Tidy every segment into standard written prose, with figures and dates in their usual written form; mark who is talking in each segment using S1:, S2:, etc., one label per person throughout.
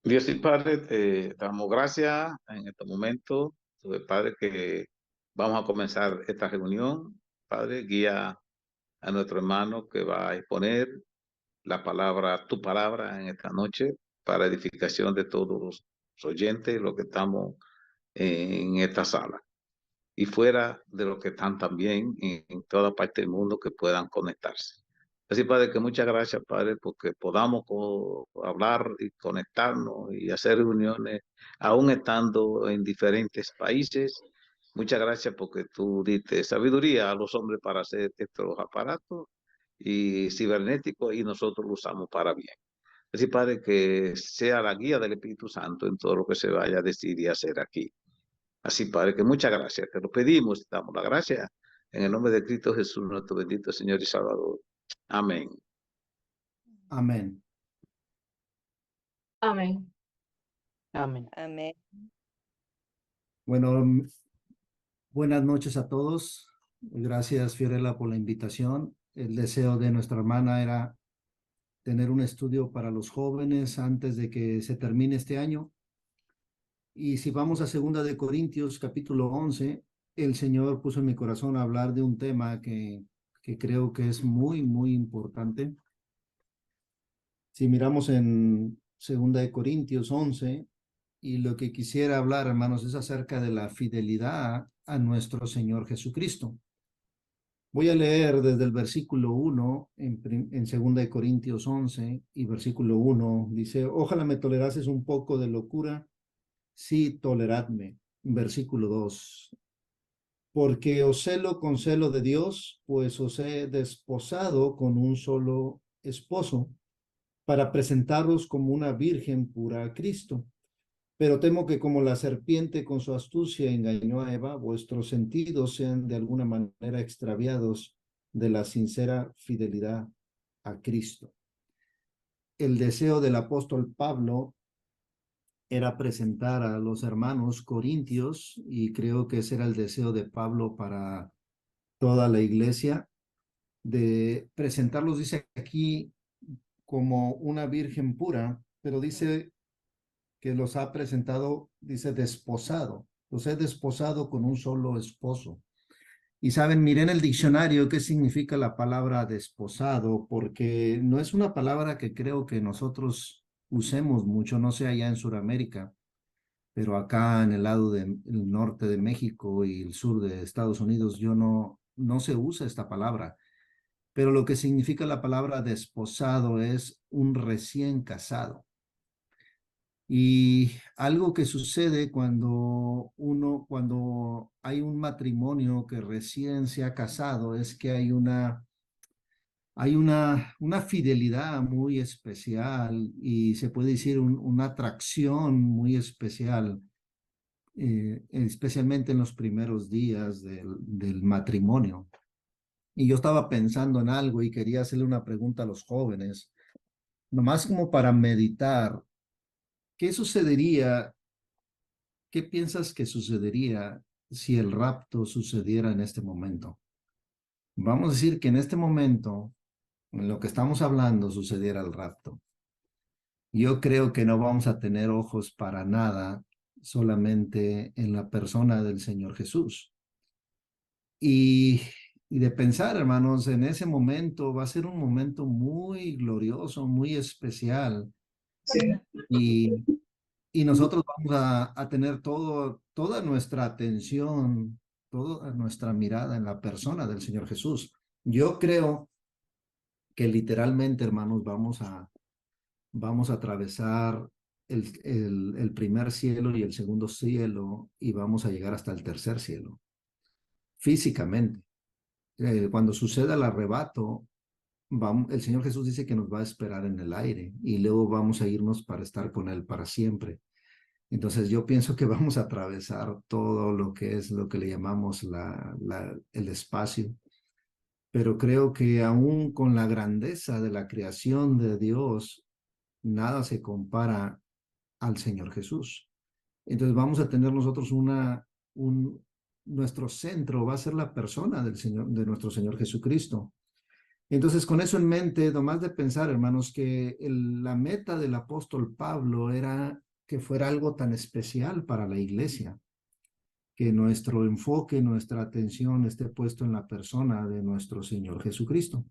S1: Dios y Padre, te damos gracias en este momento, Padre, que vamos a comenzar esta reunión. Padre, guía a nuestro hermano que va a exponer la palabra, tu palabra en esta noche para edificación de todos los oyentes, los que estamos en esta sala y fuera de los que están también en toda parte del mundo que puedan conectarse. Así, Padre, que muchas gracias, Padre, porque podamos hablar y conectarnos y hacer reuniones, aún estando en diferentes países. Muchas gracias porque tú diste sabiduría a los hombres para hacer estos aparatos y cibernéticos y nosotros lo usamos para bien. Así, Padre, que sea la guía del Espíritu Santo en todo lo que se vaya a decir y hacer aquí. Así, Padre, que muchas gracias. Te lo pedimos, te damos la gracia. En el nombre de Cristo Jesús, nuestro bendito Señor y Salvador. Amén.
S2: Amén.
S3: Amén. Amén.
S4: Amén.
S2: Bueno, buenas noches a todos. Gracias, Fiorella, por la invitación. El deseo de nuestra hermana era tener un estudio para los jóvenes antes de que se termine este año. Y si vamos a 2 Corintios, capítulo 11, el Señor puso en mi corazón a hablar de un tema que creo que es muy, muy importante. Si miramos en 2 Corintios 11, y lo que quisiera hablar, hermanos, es acerca de la fidelidad a nuestro Señor Jesucristo. Voy a leer desde el versículo 1 en 2 Corintios 11 y versículo 1. Dice, ojalá me tolerases un poco de locura. Sí, toleradme. Versículo 2. Porque os celo con celo de Dios, pues os he desposado con un solo esposo, para presentaros como una virgen pura a Cristo. Pero temo que como la serpiente con su astucia engañó a Eva, vuestros sentidos sean de alguna manera extraviados de la sincera fidelidad a Cristo. El deseo del apóstol Pablo era presentar a los hermanos corintios, y creo que ese era el deseo de Pablo para toda la iglesia, de presentarlos, dice aquí, como una virgen pura, pero dice que los ha presentado, dice, desposado. Los he desposado con un solo esposo. Y saben, miré en el diccionario qué significa la palabra desposado, porque no es una palabra que creo que nosotros usemos mucho, no sé allá en Sudamérica, pero acá en el lado del norte de México y el sur de Estados Unidos, no se usa esta palabra. Pero lo que significa la palabra desposado es un recién casado. Y algo que sucede cuando hay un matrimonio que recién se ha casado es que hay una fidelidad muy especial, y se puede decir una atracción muy especial, especialmente en los primeros días del matrimonio. Y yo estaba pensando en algo y quería hacerle una pregunta a los jóvenes, nomás como para meditar. ¿Qué sucedería? ¿Qué piensas que sucedería si el rapto sucediera en este momento? Vamos a decir que en este momento, en lo que estamos hablando, sucediera el rapto. Yo creo que no vamos a tener ojos para nada, solamente en la persona del Señor Jesús. Y, y de pensar, hermanos, en ese momento va a ser un momento muy glorioso, muy especial. Y Y nosotros vamos a tener toda nuestra atención, toda nuestra mirada en la persona del Señor Jesús. Yo creo que literalmente, hermanos, vamos a atravesar el primer cielo y el segundo cielo, y vamos a llegar hasta el tercer cielo, físicamente. Cuando suceda el arrebato, el Señor Jesús dice que nos va a esperar en el aire, y luego vamos a irnos para estar con Él para siempre. Entonces yo pienso que vamos a atravesar todo lo que es lo que le llamamos el espacio, pero creo que aún con la grandeza de la creación de Dios, nada se compara al Señor Jesús. Entonces vamos a tener nosotros nuestro centro va a ser la persona del Señor, de nuestro Señor Jesucristo. Entonces, con eso en mente, nomás de pensar, hermanos, que la meta del apóstol Pablo era que fuera algo tan especial para la iglesia, que nuestro enfoque, nuestra atención esté puesto en la persona de nuestro Señor Jesucristo.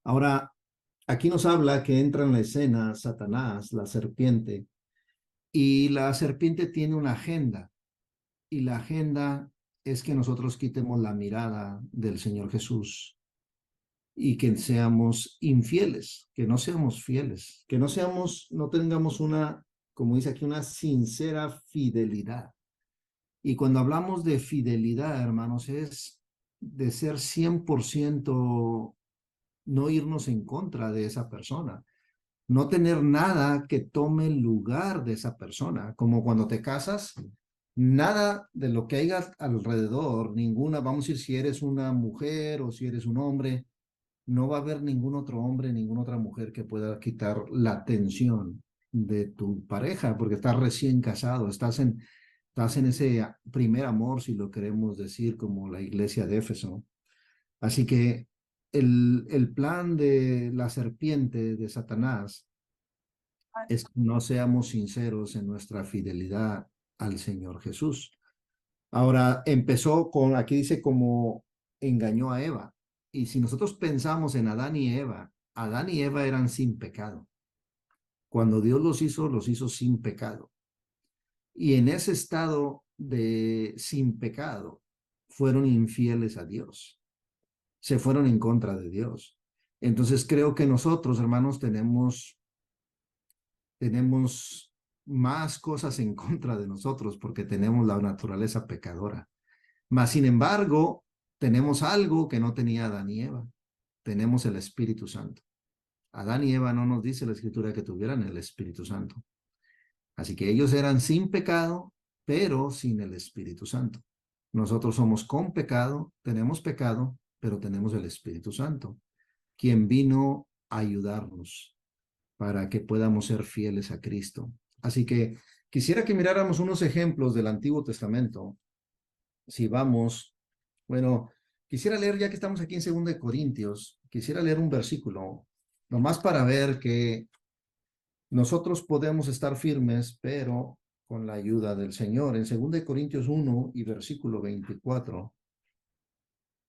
S2: Ahora, aquí nos habla que entra en la escena Satanás, la serpiente, y la serpiente tiene una agenda, y la agenda es que nosotros quitemos la mirada del Señor Jesús y que seamos infieles, que no seamos fieles, que no tengamos una, como dice aquí, una sincera fidelidad. Y cuando hablamos de fidelidad, hermanos, es de ser 100%, no irnos en contra de esa persona, no tener nada que tome el lugar de esa persona, como cuando te casas, nada de lo que haya alrededor, ninguna, vamos a decir, si eres una mujer o si eres un hombre, no va a haber ningún otro hombre, ninguna otra mujer que pueda quitar la atención de tu pareja, porque estás recién casado, estás en ese primer amor, si lo queremos decir, como la iglesia de Éfeso. Así que el plan de la serpiente de Satanás es que no seamos sinceros en nuestra fidelidad al Señor Jesús. Ahora empezó con, aquí dice como engañó a Eva. Y si nosotros pensamos en Adán y Eva eran sin pecado. Cuando Dios los hizo sin pecado. Y en ese estado de sin pecado, fueron infieles a Dios. Se fueron en contra de Dios. Entonces creo que nosotros, hermanos, tenemos más cosas en contra de nosotros porque tenemos la naturaleza pecadora. Mas, sin embargo, tenemos algo que no tenía Adán y Eva. Tenemos el Espíritu Santo. Adán y Eva no nos dice la Escritura que tuvieran el Espíritu Santo. Así que ellos eran sin pecado, pero sin el Espíritu Santo. Nosotros somos con pecado, pero tenemos el Espíritu Santo, quien vino a ayudarnos para que podamos ser fieles a Cristo. Así que quisiera que miráramos unos ejemplos del Antiguo Testamento. Si vamos, bueno, quisiera leer, ya que estamos aquí en 2 de Corintios, quisiera leer un versículo, nomás para ver que nosotros podemos estar firmes, pero con la ayuda del Señor. En 2 de Corintios 1 y versículo 24,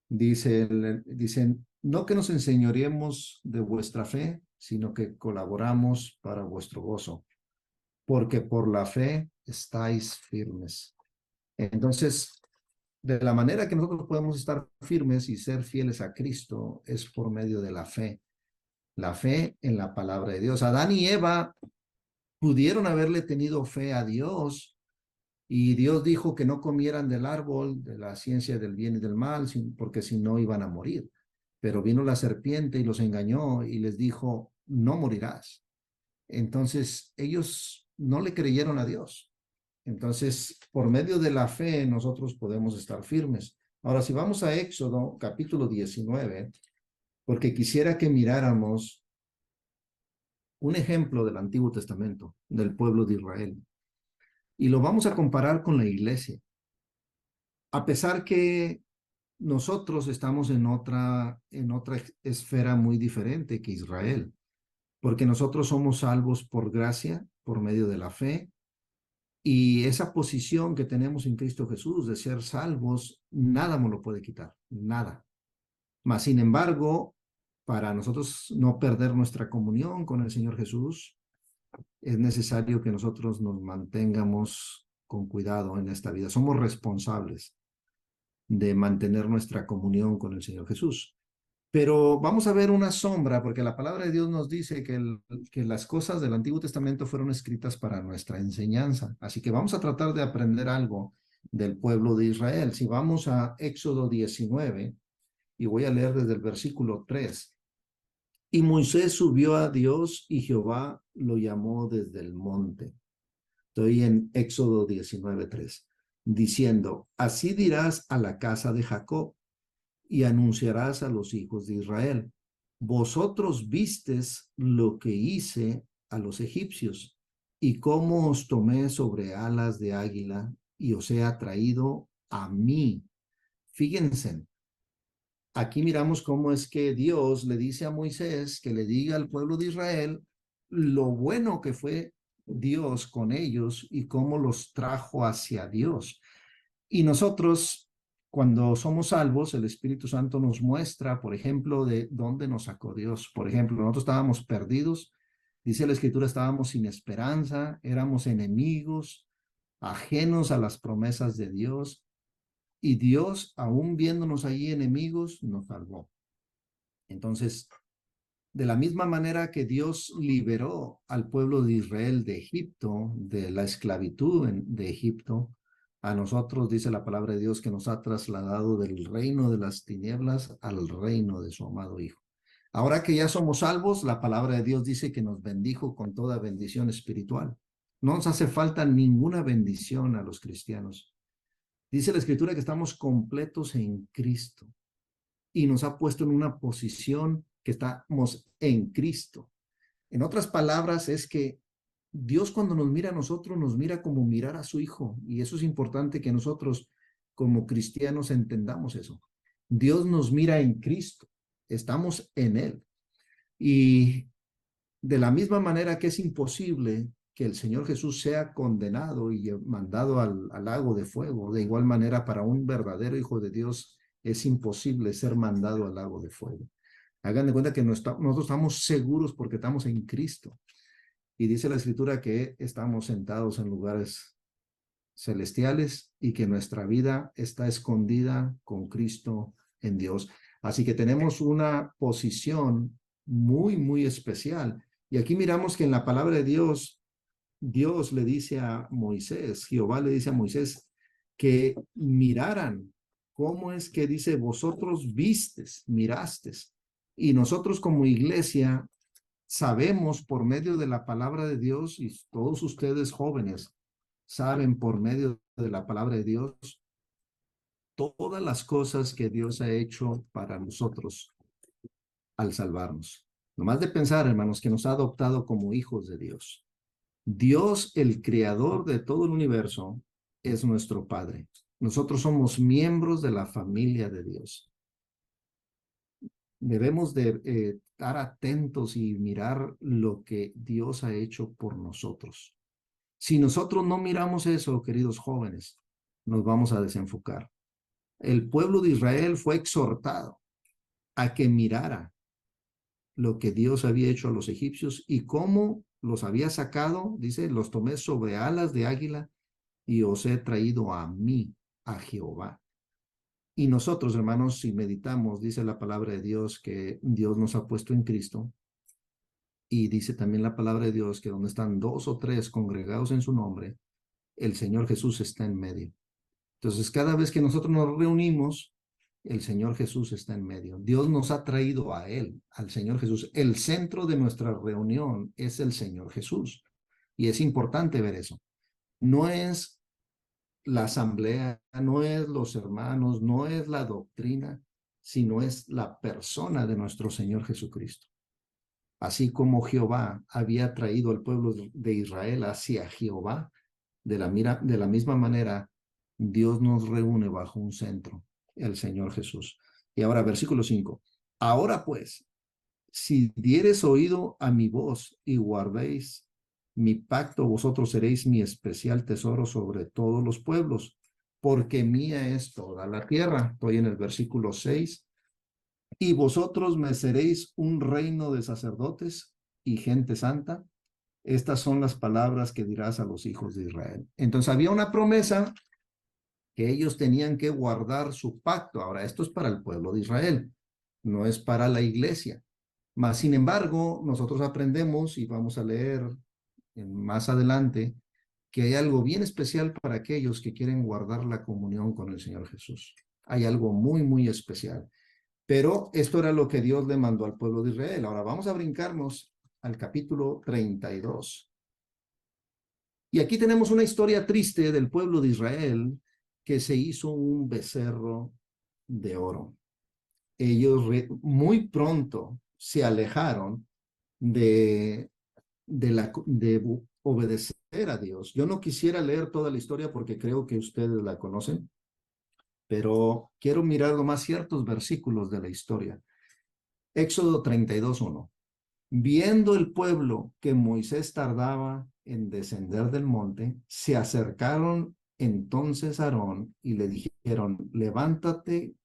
S2: dicen, no que nos enseñoremos de vuestra fe, sino que colaboramos para vuestro gozo, porque por la fe estáis firmes. Entonces, de la manera que nosotros podemos estar firmes y ser fieles a Cristo es por medio de la fe en la palabra de Dios. Adán y Eva pudieron haberle tenido fe a Dios y Dios dijo que no comieran del árbol de la ciencia del bien y del mal, porque si no iban a morir. Pero vino la serpiente y los engañó y les dijo, no morirás. Entonces ellos no le creyeron a Dios. Entonces, por medio de la fe, nosotros podemos estar firmes. Ahora, si vamos a Éxodo, capítulo 19, porque quisiera que miráramos un ejemplo del Antiguo Testamento, del pueblo de Israel, y lo vamos a comparar con la iglesia. A pesar que nosotros estamos en otra esfera muy diferente que Israel, porque nosotros somos salvos por gracia, por medio de la fe, y esa posición que tenemos en Cristo Jesús de ser salvos, nada nos lo puede quitar, nada. Mas, sin embargo, para nosotros no perder nuestra comunión con el Señor Jesús, es necesario que nosotros nos mantengamos con cuidado en esta vida. Somos responsables de mantener nuestra comunión con el Señor Jesús. Pero vamos a ver una sombra, porque la palabra de Dios nos dice que las cosas del Antiguo Testamento fueron escritas para nuestra enseñanza. Así que vamos a tratar de aprender algo del pueblo de Israel. Si vamos a Éxodo 19, y voy a leer desde el versículo 3. Y Moisés subió a Dios y Jehová lo llamó desde el monte. Estoy en Éxodo 19:3, diciendo, así dirás a la casa de Jacob y anunciarás a los hijos de Israel. Vosotros vistes lo que hice a los egipcios y cómo os tomé sobre alas de águila y os he atraído a mí. Fíjense, aquí miramos cómo es que Dios le dice a Moisés que le diga al pueblo de Israel lo bueno que fue Dios con ellos y cómo los trajo hacia Dios. Y nosotros, cuando somos salvos, el Espíritu Santo nos muestra, por ejemplo, de dónde nos sacó Dios. Por ejemplo, nosotros estábamos perdidos, dice la Escritura, estábamos sin esperanza, éramos enemigos, ajenos a las promesas de Dios. Y Dios, aún viéndonos ahí enemigos, nos salvó. Entonces, de la misma manera que Dios liberó al pueblo de Israel de Egipto, de la esclavitud de Egipto, a nosotros dice la palabra de Dios que nos ha trasladado del reino de las tinieblas al reino de su amado Hijo. Ahora que ya somos salvos, la palabra de Dios dice que nos bendijo con toda bendición espiritual. No nos hace falta ninguna bendición a los cristianos. Dice la Escritura que estamos completos en Cristo y nos ha puesto en una posición que estamos en Cristo. En otras palabras, es que Dios cuando nos mira a nosotros, nos mira como mirar a su Hijo. Y eso es importante que nosotros como cristianos entendamos eso. Dios nos mira en Cristo, estamos en Él. Y de la misma manera que es imposible que el Señor Jesús sea condenado y mandado al lago de fuego, de igual manera para un verdadero Hijo de Dios es imposible ser mandado al lago de fuego. Hagan de cuenta que nosotros estamos seguros porque estamos en Cristo. Y dice la Escritura que estamos sentados en lugares celestiales y que nuestra vida está escondida con Cristo en Dios. Así que tenemos una posición muy, muy especial. Y aquí miramos que en la palabra de Dios, Dios le dice a Moisés, Jehová le dice a Moisés que miraran cómo es que dice, vosotros vistes, mirastes. Y nosotros como iglesia sabemos por medio de la palabra de Dios, y todos ustedes jóvenes saben por medio de la palabra de Dios todas las cosas que Dios ha hecho para nosotros al salvarnos. Nomás de pensar, hermanos, que nos ha adoptado como hijos de Dios. Dios, el creador de todo el universo, es nuestro Padre. Nosotros somos miembros de la familia de Dios. Debemos de estar atentos y mirar lo que Dios ha hecho por nosotros. Si nosotros no miramos eso, queridos jóvenes, nos vamos a desenfocar. El pueblo de Israel fue exhortado a que mirara lo que Dios había hecho a los egipcios y cómo los había sacado. Dice, los tomé sobre alas de águila y os he traído a mí, a Jehová. Y nosotros, hermanos, si meditamos, dice la palabra de Dios que Dios nos ha puesto en Cristo. Y dice también la palabra de Dios que donde están dos o tres congregados en su nombre, el Señor Jesús está en medio. Entonces, cada vez que nosotros nos reunimos, el Señor Jesús está en medio. Dios nos ha traído a Él, al Señor Jesús. El centro de nuestra reunión es el Señor Jesús. Y es importante ver eso. No es la asamblea, no es los hermanos, no es la doctrina, sino es la persona de nuestro Señor Jesucristo. Así como Jehová había traído al pueblo de Israel hacia Jehová, de la misma manera, Dios nos reúne bajo un centro, el Señor Jesús. Y ahora, versículo 5. Ahora pues, si diereis oído a mi voz y guardéis mi pacto, vosotros seréis mi especial tesoro sobre todos los pueblos, porque mía es toda la tierra. Estoy en el versículo 6. Y vosotros me seréis un reino de sacerdotes y gente santa. Estas son las palabras que dirás a los hijos de Israel. Entonces había una promesa que ellos tenían que guardar su pacto. Ahora, esto es para el pueblo de Israel, no es para la iglesia. Mas, sin embargo, nosotros aprendemos y vamos a leer más adelante que hay algo bien especial para aquellos que quieren guardar la comunión con el Señor Jesús. Hay algo muy, muy especial. Pero esto era lo que Dios le mandó al pueblo de Israel. Ahora vamos a brincarnos al capítulo 32. Y aquí tenemos una historia triste del pueblo de Israel que se hizo un becerro de oro. Ellos muy pronto se alejaron de obedecer a Dios. Yo no quisiera leer toda la historia porque creo que ustedes la conocen, pero quiero mirar más ciertos versículos de la historia. Éxodo 32:1. Viendo el pueblo que Moisés tardaba en descender del monte, se acercaron entonces a Aarón y le dijeron, levántate,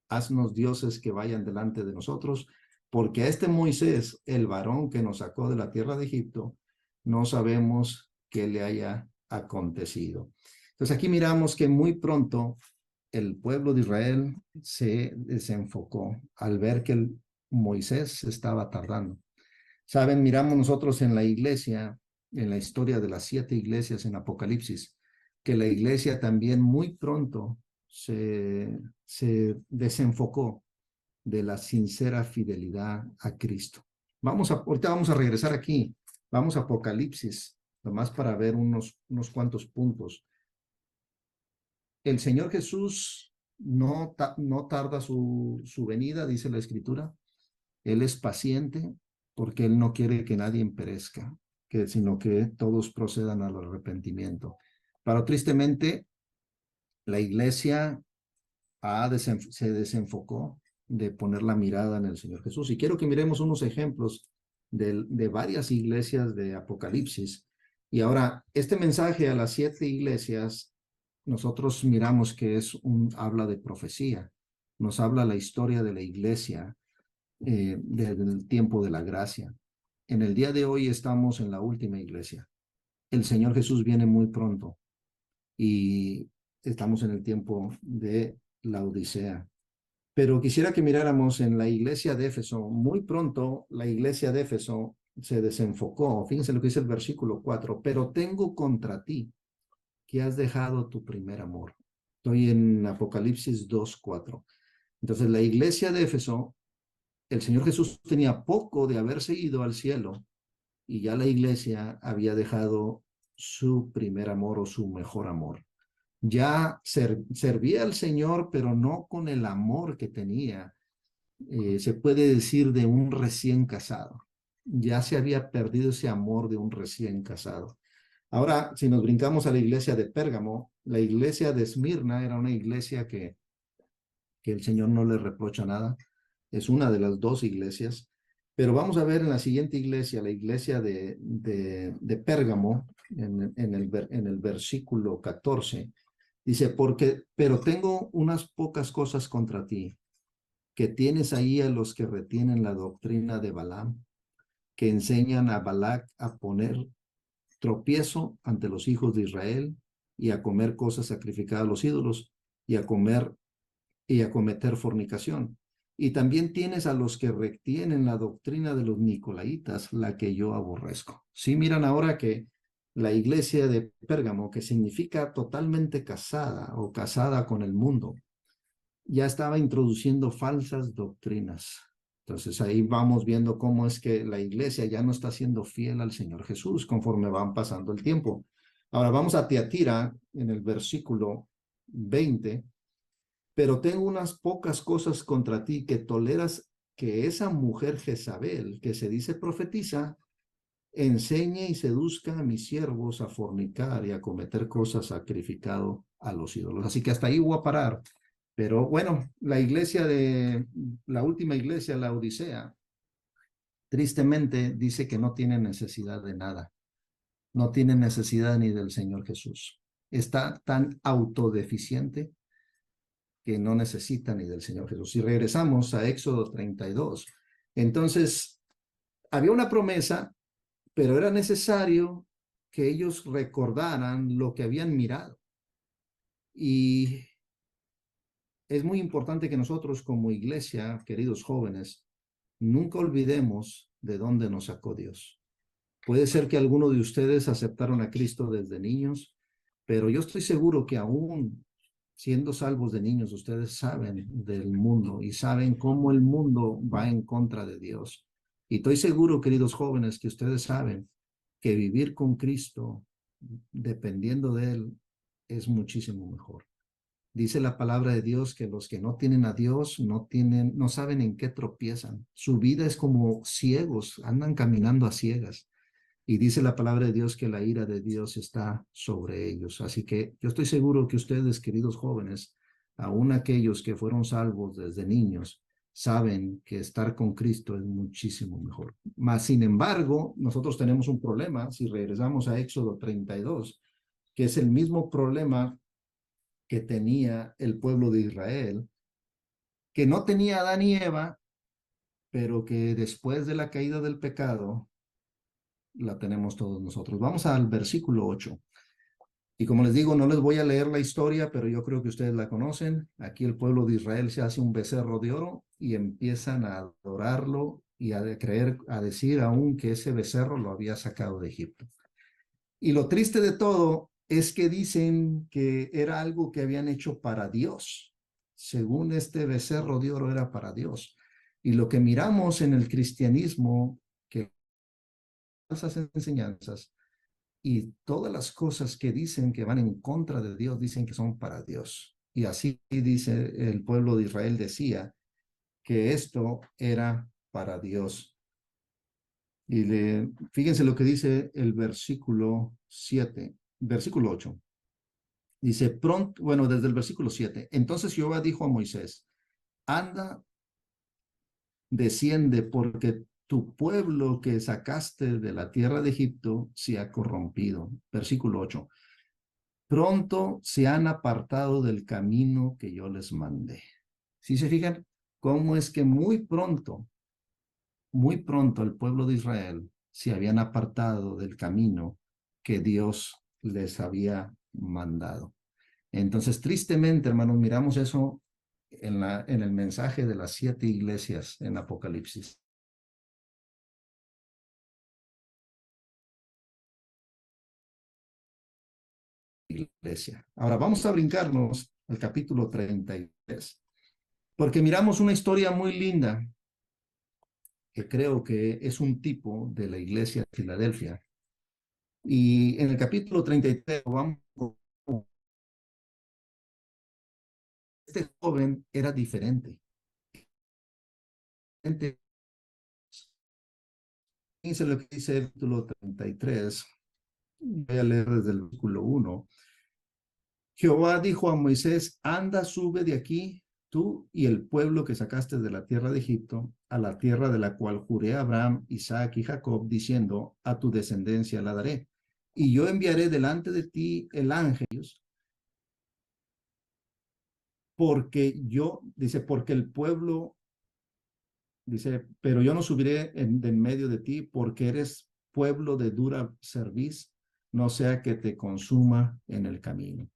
S2: haznos dioses que vayan delante de nosotros, porque a este Moisés, el varón que nos sacó de la tierra de Egipto, no sabemos qué le haya acontecido. Entonces aquí miramos que muy pronto el pueblo de Israel se desenfocó al ver que el Moisés estaba tardando. Saben, miramos nosotros en la iglesia, en la historia de las 7 iglesias en Apocalipsis, que la iglesia también muy pronto se desenfocó de la sincera fidelidad a Cristo. Ahorita vamos a regresar aquí, vamos a Apocalipsis, nomás para ver unos cuantos puntos. El Señor Jesús no tarda su venida, dice la Escritura. Él es paciente porque Él no quiere que nadie perezca, sino que todos procedan al arrepentimiento. Pero tristemente, la iglesia se desenfocó de poner la mirada en el Señor Jesús. Y quiero que miremos unos ejemplos de varias iglesias de Apocalipsis. Y ahora, este mensaje a las 7 iglesias, nosotros miramos que habla de profecía. Nos habla la historia de la iglesia desde el tiempo de la gracia. En el día de hoy estamos en la última iglesia. El Señor Jesús viene muy pronto y estamos en el tiempo de la Odisea. Pero quisiera que miráramos en la iglesia de Éfeso. Muy pronto la iglesia de Éfeso se desenfocó. Fíjense lo que dice el versículo 4. Pero tengo contra ti que has dejado tu primer amor. Estoy en Apocalipsis 2:4. Entonces la iglesia de Éfeso, el Señor Jesús tenía poco de haberse ido al cielo y ya la iglesia había dejado su primer amor o su mejor amor. Ya servía al Señor, pero no con el amor que tenía, se puede decir, de un recién casado. Ya se había perdido ese amor de un recién casado. Ahora, si nos brincamos a la iglesia de Pérgamo, la iglesia de Esmirna era una iglesia que el Señor no le reprocha nada. Es una de las 2 iglesias. Pero vamos a ver en la siguiente iglesia, la iglesia de Pérgamo, en el versículo 14. Dice, pero tengo unas pocas cosas contra ti, que tienes ahí a los que retienen la doctrina de Balaam, que enseñan a Balac a poner tropiezo ante los hijos de Israel y a comer cosas sacrificadas a los ídolos y a cometer fornicación. Y también tienes a los que retienen la doctrina de los nicolaitas, la que yo aborrezco. Sí, miran ahora que la iglesia de Pérgamo, que significa totalmente casada o casada con el mundo, ya estaba introduciendo falsas doctrinas. Entonces ahí vamos viendo cómo es que la iglesia ya no está siendo fiel al Señor Jesús conforme van pasando el tiempo. Ahora vamos a Tiatira en el versículo 20. Pero tengo unas pocas cosas contra ti, que toleras que esa mujer Jezabel, que se dice profetiza, enseñe y seduzca a mis siervos a fornicar y a cometer cosas sacrificado a los ídolos. Así que hasta ahí voy a parar. Pero bueno, la última iglesia, la Odisea, tristemente dice que no tiene necesidad de nada. No tiene necesidad ni del Señor Jesús. Está tan autodeficiente que no necesita ni del Señor Jesús. Si regresamos a Éxodo 32, entonces había una promesa, pero era necesario que ellos recordaran lo que habían mirado. Y es muy importante que nosotros como iglesia, queridos jóvenes, nunca olvidemos de dónde nos sacó Dios. Puede ser que algunos de ustedes aceptaron a Cristo desde niños, pero yo estoy seguro que aún siendo salvos de niños, ustedes saben del mundo y saben cómo el mundo va en contra de Dios. Y estoy seguro, queridos jóvenes, que ustedes saben que vivir con Cristo, dependiendo de Él, es muchísimo mejor. Dice la palabra de Dios que los que no tienen a Dios no saben en qué tropiezan. Su vida es como ciegos, andan caminando a ciegas. Y dice la palabra de Dios que la ira de Dios está sobre ellos. Así que yo estoy seguro que ustedes, queridos jóvenes, Aún aquellos que fueron salvos desde niños saben que estar con Cristo es muchísimo mejor. Mas, sin embargo, nosotros tenemos un problema, si regresamos a Éxodo 32, que es el mismo problema que tenía el pueblo de Israel, que no tenía Adán y Eva, pero que después de la caída del pecado, la tenemos todos nosotros. Vamos al versículo 8. Y como les digo, no les voy a leer la historia, pero yo creo que ustedes la conocen. Aquí el pueblo de Israel se hace un becerro de oro y empiezan a adorarlo y a creer, a decir aún que ese becerro lo había sacado de Egipto. Y lo triste de todo es que dicen que era algo que habían hecho para Dios. Según este becerro de oro era para Dios. Y lo que miramos en el cristianismo, que esas enseñanzas y todas las cosas que dicen que van en contra de Dios, dicen que son para Dios. Y así dice el pueblo de Israel, decía que esto era para Dios. Y fíjense lo que dice el versículo 7, versículo 8. Dice, pronto, bueno, desde el versículo 7. Entonces Jehová dijo a Moisés, anda, desciende, porque tu pueblo que sacaste de la tierra de Egipto se ha corrompido. Versículo 8. Pronto se han apartado del camino que yo les mandé. ¿Sí se fijan? Cómo es que muy pronto el pueblo de Israel se habían apartado del camino que Dios les había mandado. Entonces, tristemente, hermanos, miramos eso en el mensaje de las 7 iglesias en Apocalipsis. Iglesia. Ahora vamos a brincarnos al capítulo 33, porque miramos una historia muy linda que creo que es un tipo de la iglesia de Filadelfia. Y en el capítulo 33 vamos, este joven era diferente. Fíjense lo que dice el capítulo 33. Voy a leer desde el versículo 1. Jehová dijo a Moisés, anda, sube de aquí, tú y el pueblo que sacaste de la tierra de Egipto, a la tierra de la cual juré a Abraham, Isaac y Jacob, diciendo, a tu descendencia la daré. Y yo enviaré delante de ti el ángel, porque el pueblo, dice, pero yo no subiré de en medio de ti, porque eres pueblo de dura cerviz, no sea que te consuma en el camino.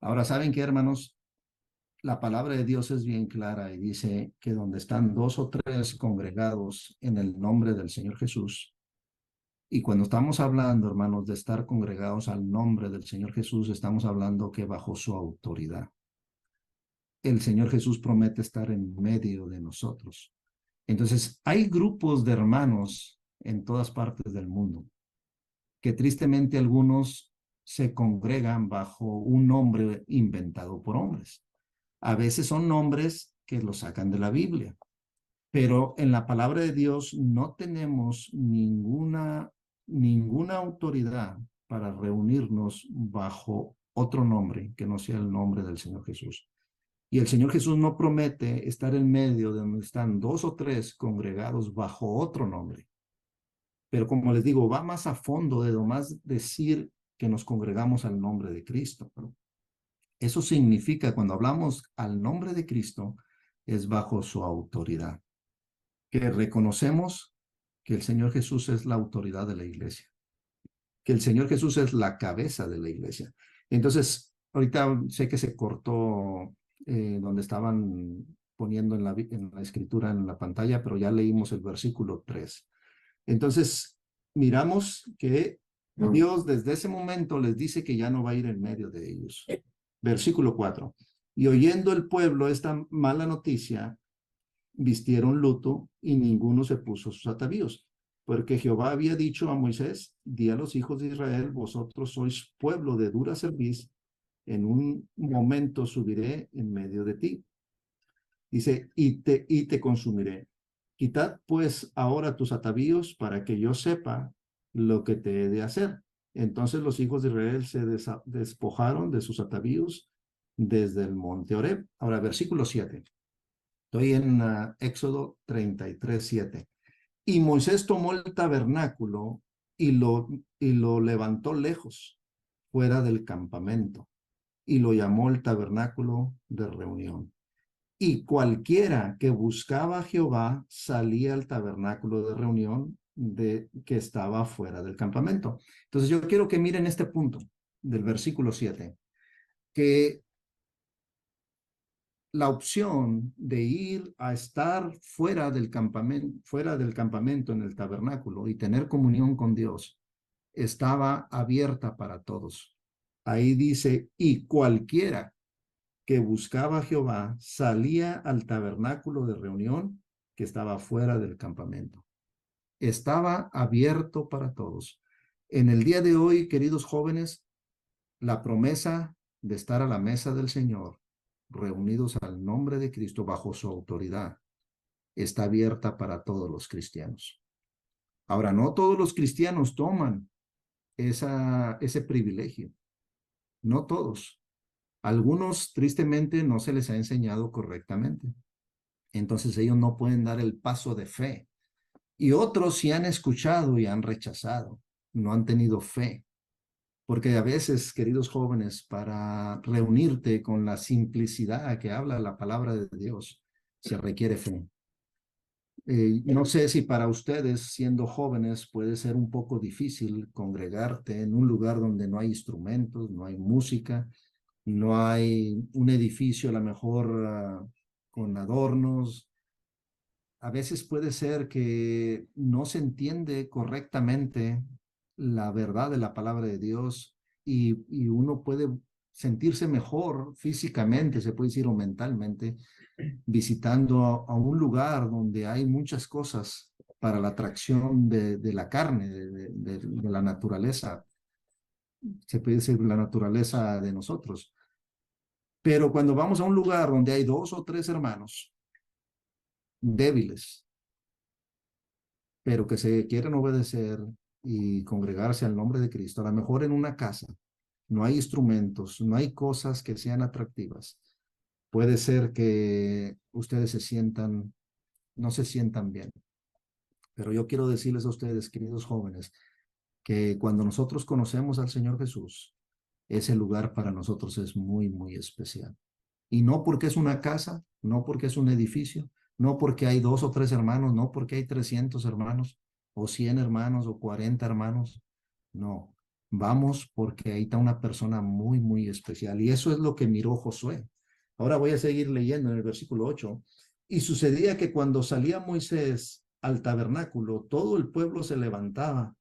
S2: Ahora, ¿saben qué, hermanos? La palabra de Dios es bien clara y dice que donde están 2 o 3 congregados en el nombre del Señor Jesús, y cuando estamos hablando, hermanos, de estar congregados al nombre del Señor Jesús, estamos hablando que bajo su autoridad. El Señor Jesús promete estar en medio de nosotros. Entonces, hay grupos de hermanos en todas partes del mundo que tristemente algunos se congregan bajo un nombre inventado por hombres. A veces son nombres que los sacan de la Biblia, pero en la palabra de Dios no tenemos ninguna autoridad para reunirnos bajo otro nombre que no sea el nombre del Señor Jesús. Y el Señor Jesús no promete estar en medio de donde están 2 o 3 congregados bajo otro nombre. Pero como les digo, va más a fondo de nomás decir que nos congregamos al nombre de Cristo. Eso significa, cuando hablamos al nombre de Cristo, es bajo su autoridad. Que reconocemos que el Señor Jesús es la autoridad de la iglesia. Que el Señor Jesús es la cabeza de la iglesia. Entonces, ahorita sé que se cortó donde estaban poniendo en la escritura en la pantalla, pero ya leímos el versículo 3. Entonces, miramos que Dios desde ese momento les dice que ya no va a ir en medio de ellos. Versículo 4. Y oyendo el pueblo esta mala noticia, vistieron luto y ninguno se puso sus atavíos. Porque Jehová había dicho a Moisés, di a los hijos de Israel, vosotros sois pueblo de dura cerviz, en un momento subiré en medio de ti. Dice, y te consumiré. Quitad pues ahora tus atavíos para que yo sepa lo que te he de hacer. Entonces los hijos de Israel se despojaron de sus atavíos desde el monte Horeb. Ahora, versículo 7. Estoy en Éxodo 33:7. Y Moisés tomó el tabernáculo y lo levantó lejos, fuera del campamento, y lo llamó el tabernáculo de reunión. Y cualquiera que buscaba a Jehová salía al tabernáculo de reunión que estaba fuera del campamento. Entonces yo quiero que miren este punto del versículo 7, que la opción de ir a estar fuera del campamento en el tabernáculo y tener comunión con Dios estaba abierta para todos. Ahí dice, y cualquiera que buscaba a Jehová salía al tabernáculo de reunión que estaba fuera del campamento. Estaba abierto para todos. En el día de hoy, queridos jóvenes, la promesa de estar a la mesa del Señor, reunidos al nombre de Cristo bajo su autoridad, está abierta para todos los cristianos. Ahora, no todos los cristianos toman ese privilegio. No todos. Algunos, tristemente, no se les ha enseñado correctamente. Entonces ellos no pueden dar el paso de fe. Y otros sí han escuchado y han rechazado. No han tenido fe. Porque a veces, queridos jóvenes, para reunirte con la simplicidad que habla la palabra de Dios, se requiere fe. No sé si para ustedes, siendo jóvenes, puede ser un poco difícil congregarte en un lugar donde no hay instrumentos, no hay música, no hay un edificio a lo mejor con adornos. A veces puede ser que no se entiende correctamente la verdad de la palabra de Dios y uno puede sentirse mejor físicamente, se puede decir, o mentalmente, visitando a un lugar donde hay muchas cosas para la atracción de la carne, de la naturaleza, se puede decir la naturaleza de nosotros. Pero cuando vamos a un lugar donde hay 2 o 3 hermanos débiles, pero que se quieren obedecer y congregarse al nombre de Cristo, a lo mejor en una casa, no hay instrumentos, no hay cosas que sean atractivas. Puede ser que ustedes no se sientan bien. Pero yo quiero decirles a ustedes, queridos jóvenes, que cuando nosotros conocemos al Señor Jesús, ese lugar para nosotros es muy, muy especial. Y no porque es una casa, no porque es un edificio, no porque hay 2 o 3 hermanos, no porque hay 300 hermanos, o 100 hermanos, o 40 hermanos. No, vamos porque ahí está una persona muy, muy especial. Y eso es lo que miró Josué. Ahora voy a seguir leyendo en el versículo 8. Y sucedía que cuando salía Moisés al tabernáculo, todo el pueblo se levantaba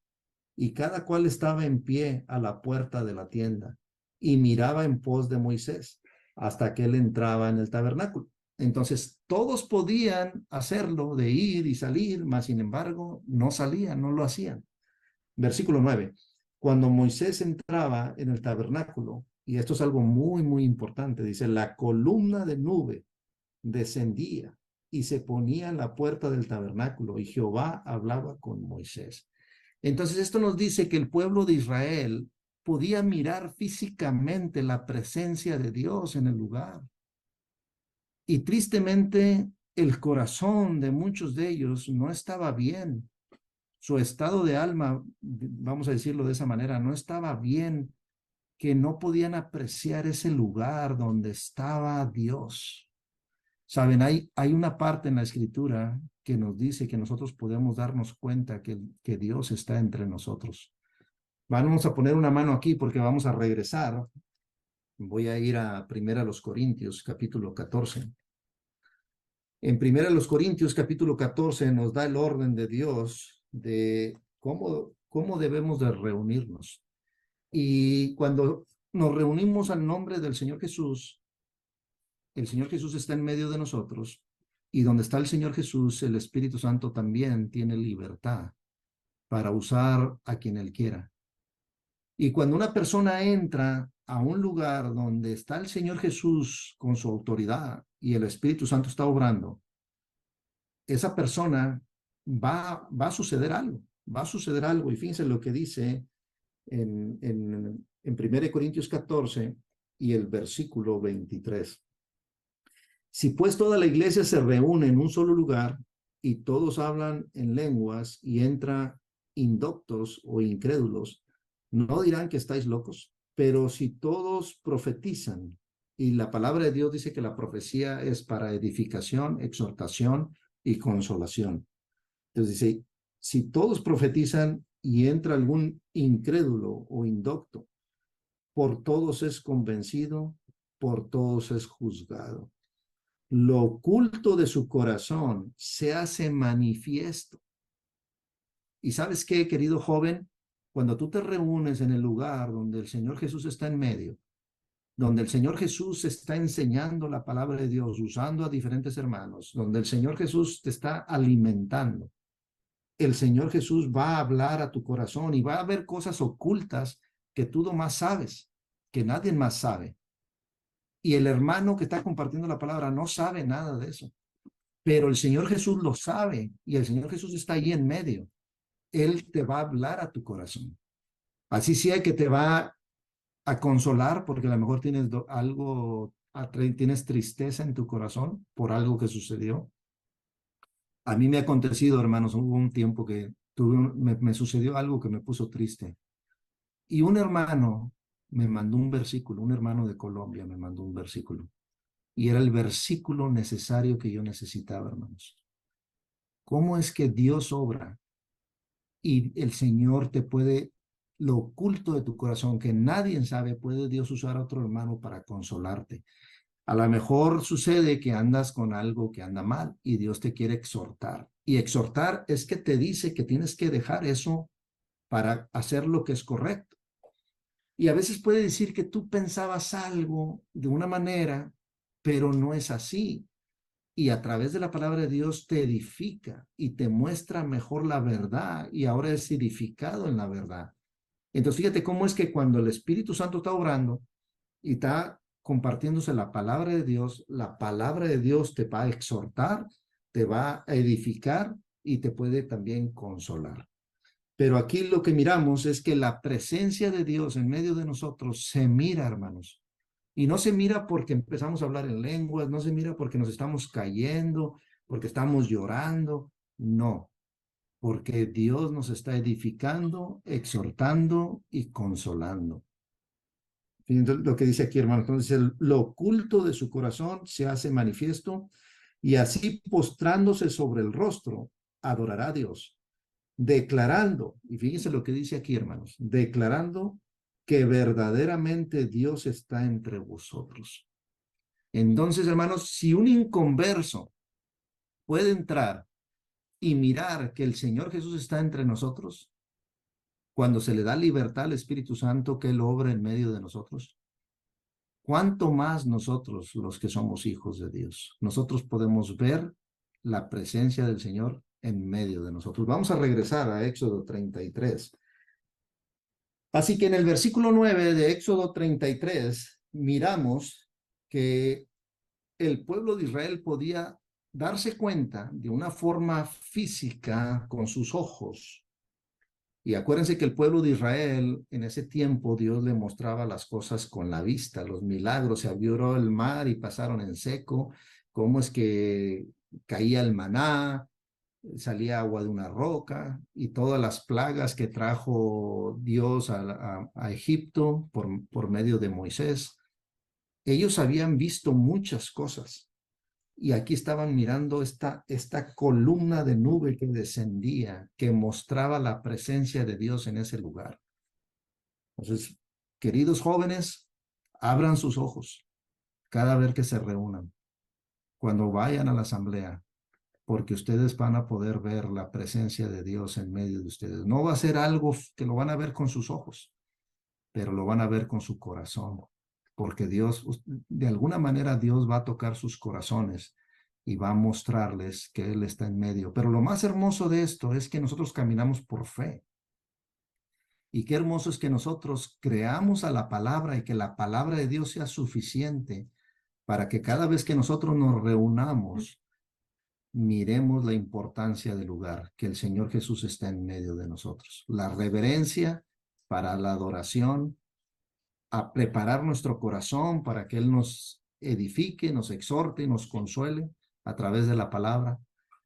S2: y cada cual estaba en pie a la puerta de la tienda y miraba en pos de Moisés hasta que él entraba en el tabernáculo. Entonces, todos podían hacerlo de ir y salir, mas sin embargo, no salían, no lo hacían. Versículo 9. Cuando Moisés entraba en el tabernáculo, y esto es algo muy, muy importante, dice, la columna de nube descendía y se ponía en la puerta del tabernáculo y Jehová hablaba con Moisés. Entonces esto nos dice que el pueblo de Israel podía mirar físicamente la presencia de Dios en el lugar. Y tristemente el corazón de muchos de ellos no estaba bien. Su estado de alma, vamos a decirlo de esa manera, no estaba bien, que no podían apreciar ese lugar donde estaba Dios. Saben, hay una parte en la escritura que nos dice que nosotros podemos darnos cuenta que Dios está entre nosotros. Vamos a poner una mano aquí porque vamos a regresar. Voy a ir a 1 Corintios, capítulo 14. En 1 Corintios, capítulo 14, nos da el orden de Dios de cómo debemos de reunirnos. Y cuando nos reunimos al nombre del Señor Jesús, el Señor Jesús está en medio de nosotros, y donde está el Señor Jesús, el Espíritu Santo también tiene libertad para usar a quien Él quiera. Y cuando una persona entra a un lugar donde está el Señor Jesús con su autoridad y el Espíritu Santo está obrando, esa persona va a suceder algo, va a suceder algo. Y fíjense lo que dice en 1 Corintios 14, y el versículo 23. Si pues toda la iglesia se reúne en un solo lugar y todos hablan en lenguas y entra indoctos o incrédulos, no dirán que estáis locos, pero si todos profetizan, y la palabra de Dios dice que la profecía es para edificación, exhortación y consolación. Entonces dice, si todos profetizan y entra algún incrédulo o indocto, por todos es convencido, por todos es juzgado. Lo oculto de su corazón se hace manifiesto. ¿Y sabes qué, querido joven? Cuando tú te reúnes en el lugar donde el Señor Jesús está en medio, donde el Señor Jesús está enseñando la palabra de Dios, usando a diferentes hermanos, donde el Señor Jesús te está alimentando, el Señor Jesús va a hablar a tu corazón y va a haber cosas ocultas que tú no más sabes, que nadie más sabe. Y el hermano que está compartiendo la palabra no sabe nada de eso. Pero el Señor Jesús lo sabe y el Señor Jesús está ahí en medio. Él te va a hablar a tu corazón. Así sea que te va a consolar porque a lo mejor tienes algo, tienes tristeza en tu corazón por algo que sucedió. A mí me ha acontecido, hermanos, hubo un tiempo que me sucedió algo que me puso triste. Y un hermano me mandó un versículo, un hermano de Colombia me mandó un versículo. Y era el versículo necesario que yo necesitaba, hermanos. ¿Cómo es que Dios obra y el Señor te puede, lo oculto de tu corazón, que nadie sabe, puede Dios usar a otro hermano para consolarte? A lo mejor sucede que andas con algo que anda mal y Dios te quiere exhortar. Y exhortar es que te dice que tienes que dejar eso para hacer lo que es correcto. Y a veces puede decir que tú pensabas algo de una manera, pero no es así. Y a través de la palabra de Dios te edifica y te muestra mejor la verdad y ahora es edificado en la verdad. Entonces fíjate cómo es que cuando el Espíritu Santo está obrando y está compartiéndose la palabra de Dios, la palabra de Dios te va a exhortar, te va a edificar y te puede también consolar. Pero aquí lo que miramos es que la presencia de Dios en medio de nosotros se mira, hermanos. Y no se mira porque empezamos a hablar en lenguas, no se mira porque nos estamos cayendo, porque estamos llorando. No, porque Dios nos está edificando, exhortando y consolando. Entonces, lo que dice aquí, hermano, entonces lo oculto de su corazón se hace manifiesto y así postrándose sobre el rostro, adorará a Dios declarando, y fíjense lo que dice aquí, hermanos, declarando que verdaderamente Dios está entre vosotros. Entonces, hermanos, si un inconverso puede entrar y mirar que el Señor Jesús está entre nosotros, cuando se le da libertad al Espíritu Santo que Él obra en medio de nosotros, ¿cuánto más nosotros, los que somos hijos de Dios? Nosotros podemos ver la presencia del Señor en medio de nosotros. Vamos a regresar a Éxodo 33. Así que en el versículo 9 de Éxodo 33 miramos que el pueblo de Israel podía darse cuenta de una forma física con sus ojos. Y acuérdense que el pueblo de Israel en ese tiempo Dios le mostraba las cosas con la vista, los milagros, se abrió el mar y pasaron en seco, cómo es que caía el maná, salía agua de una roca y todas las plagas que trajo Dios a Egipto por medio de Moisés. Ellos habían visto muchas cosas y aquí estaban mirando esta columna de nube que descendía, que mostraba la presencia de Dios en ese lugar. Entonces, queridos jóvenes, abran sus ojos cada vez que se reúnan, cuando vayan a la asamblea, porque ustedes van a poder ver la presencia de Dios en medio de ustedes. No va a ser algo que lo van a ver con sus ojos, pero lo van a ver con su corazón, porque Dios, de alguna manera Dios va a tocar sus corazones y va a mostrarles que Él está en medio. Pero lo más hermoso de esto es que nosotros caminamos por fe. Y qué hermoso es que nosotros creamos a la palabra y que la palabra de Dios sea suficiente para que cada vez que nosotros nos reunamos, miremos la importancia del lugar, que el Señor Jesús está en medio de nosotros. La reverencia para la adoración a preparar nuestro corazón para que Él nos edifique, nos exhorte y nos consuele a través de la palabra.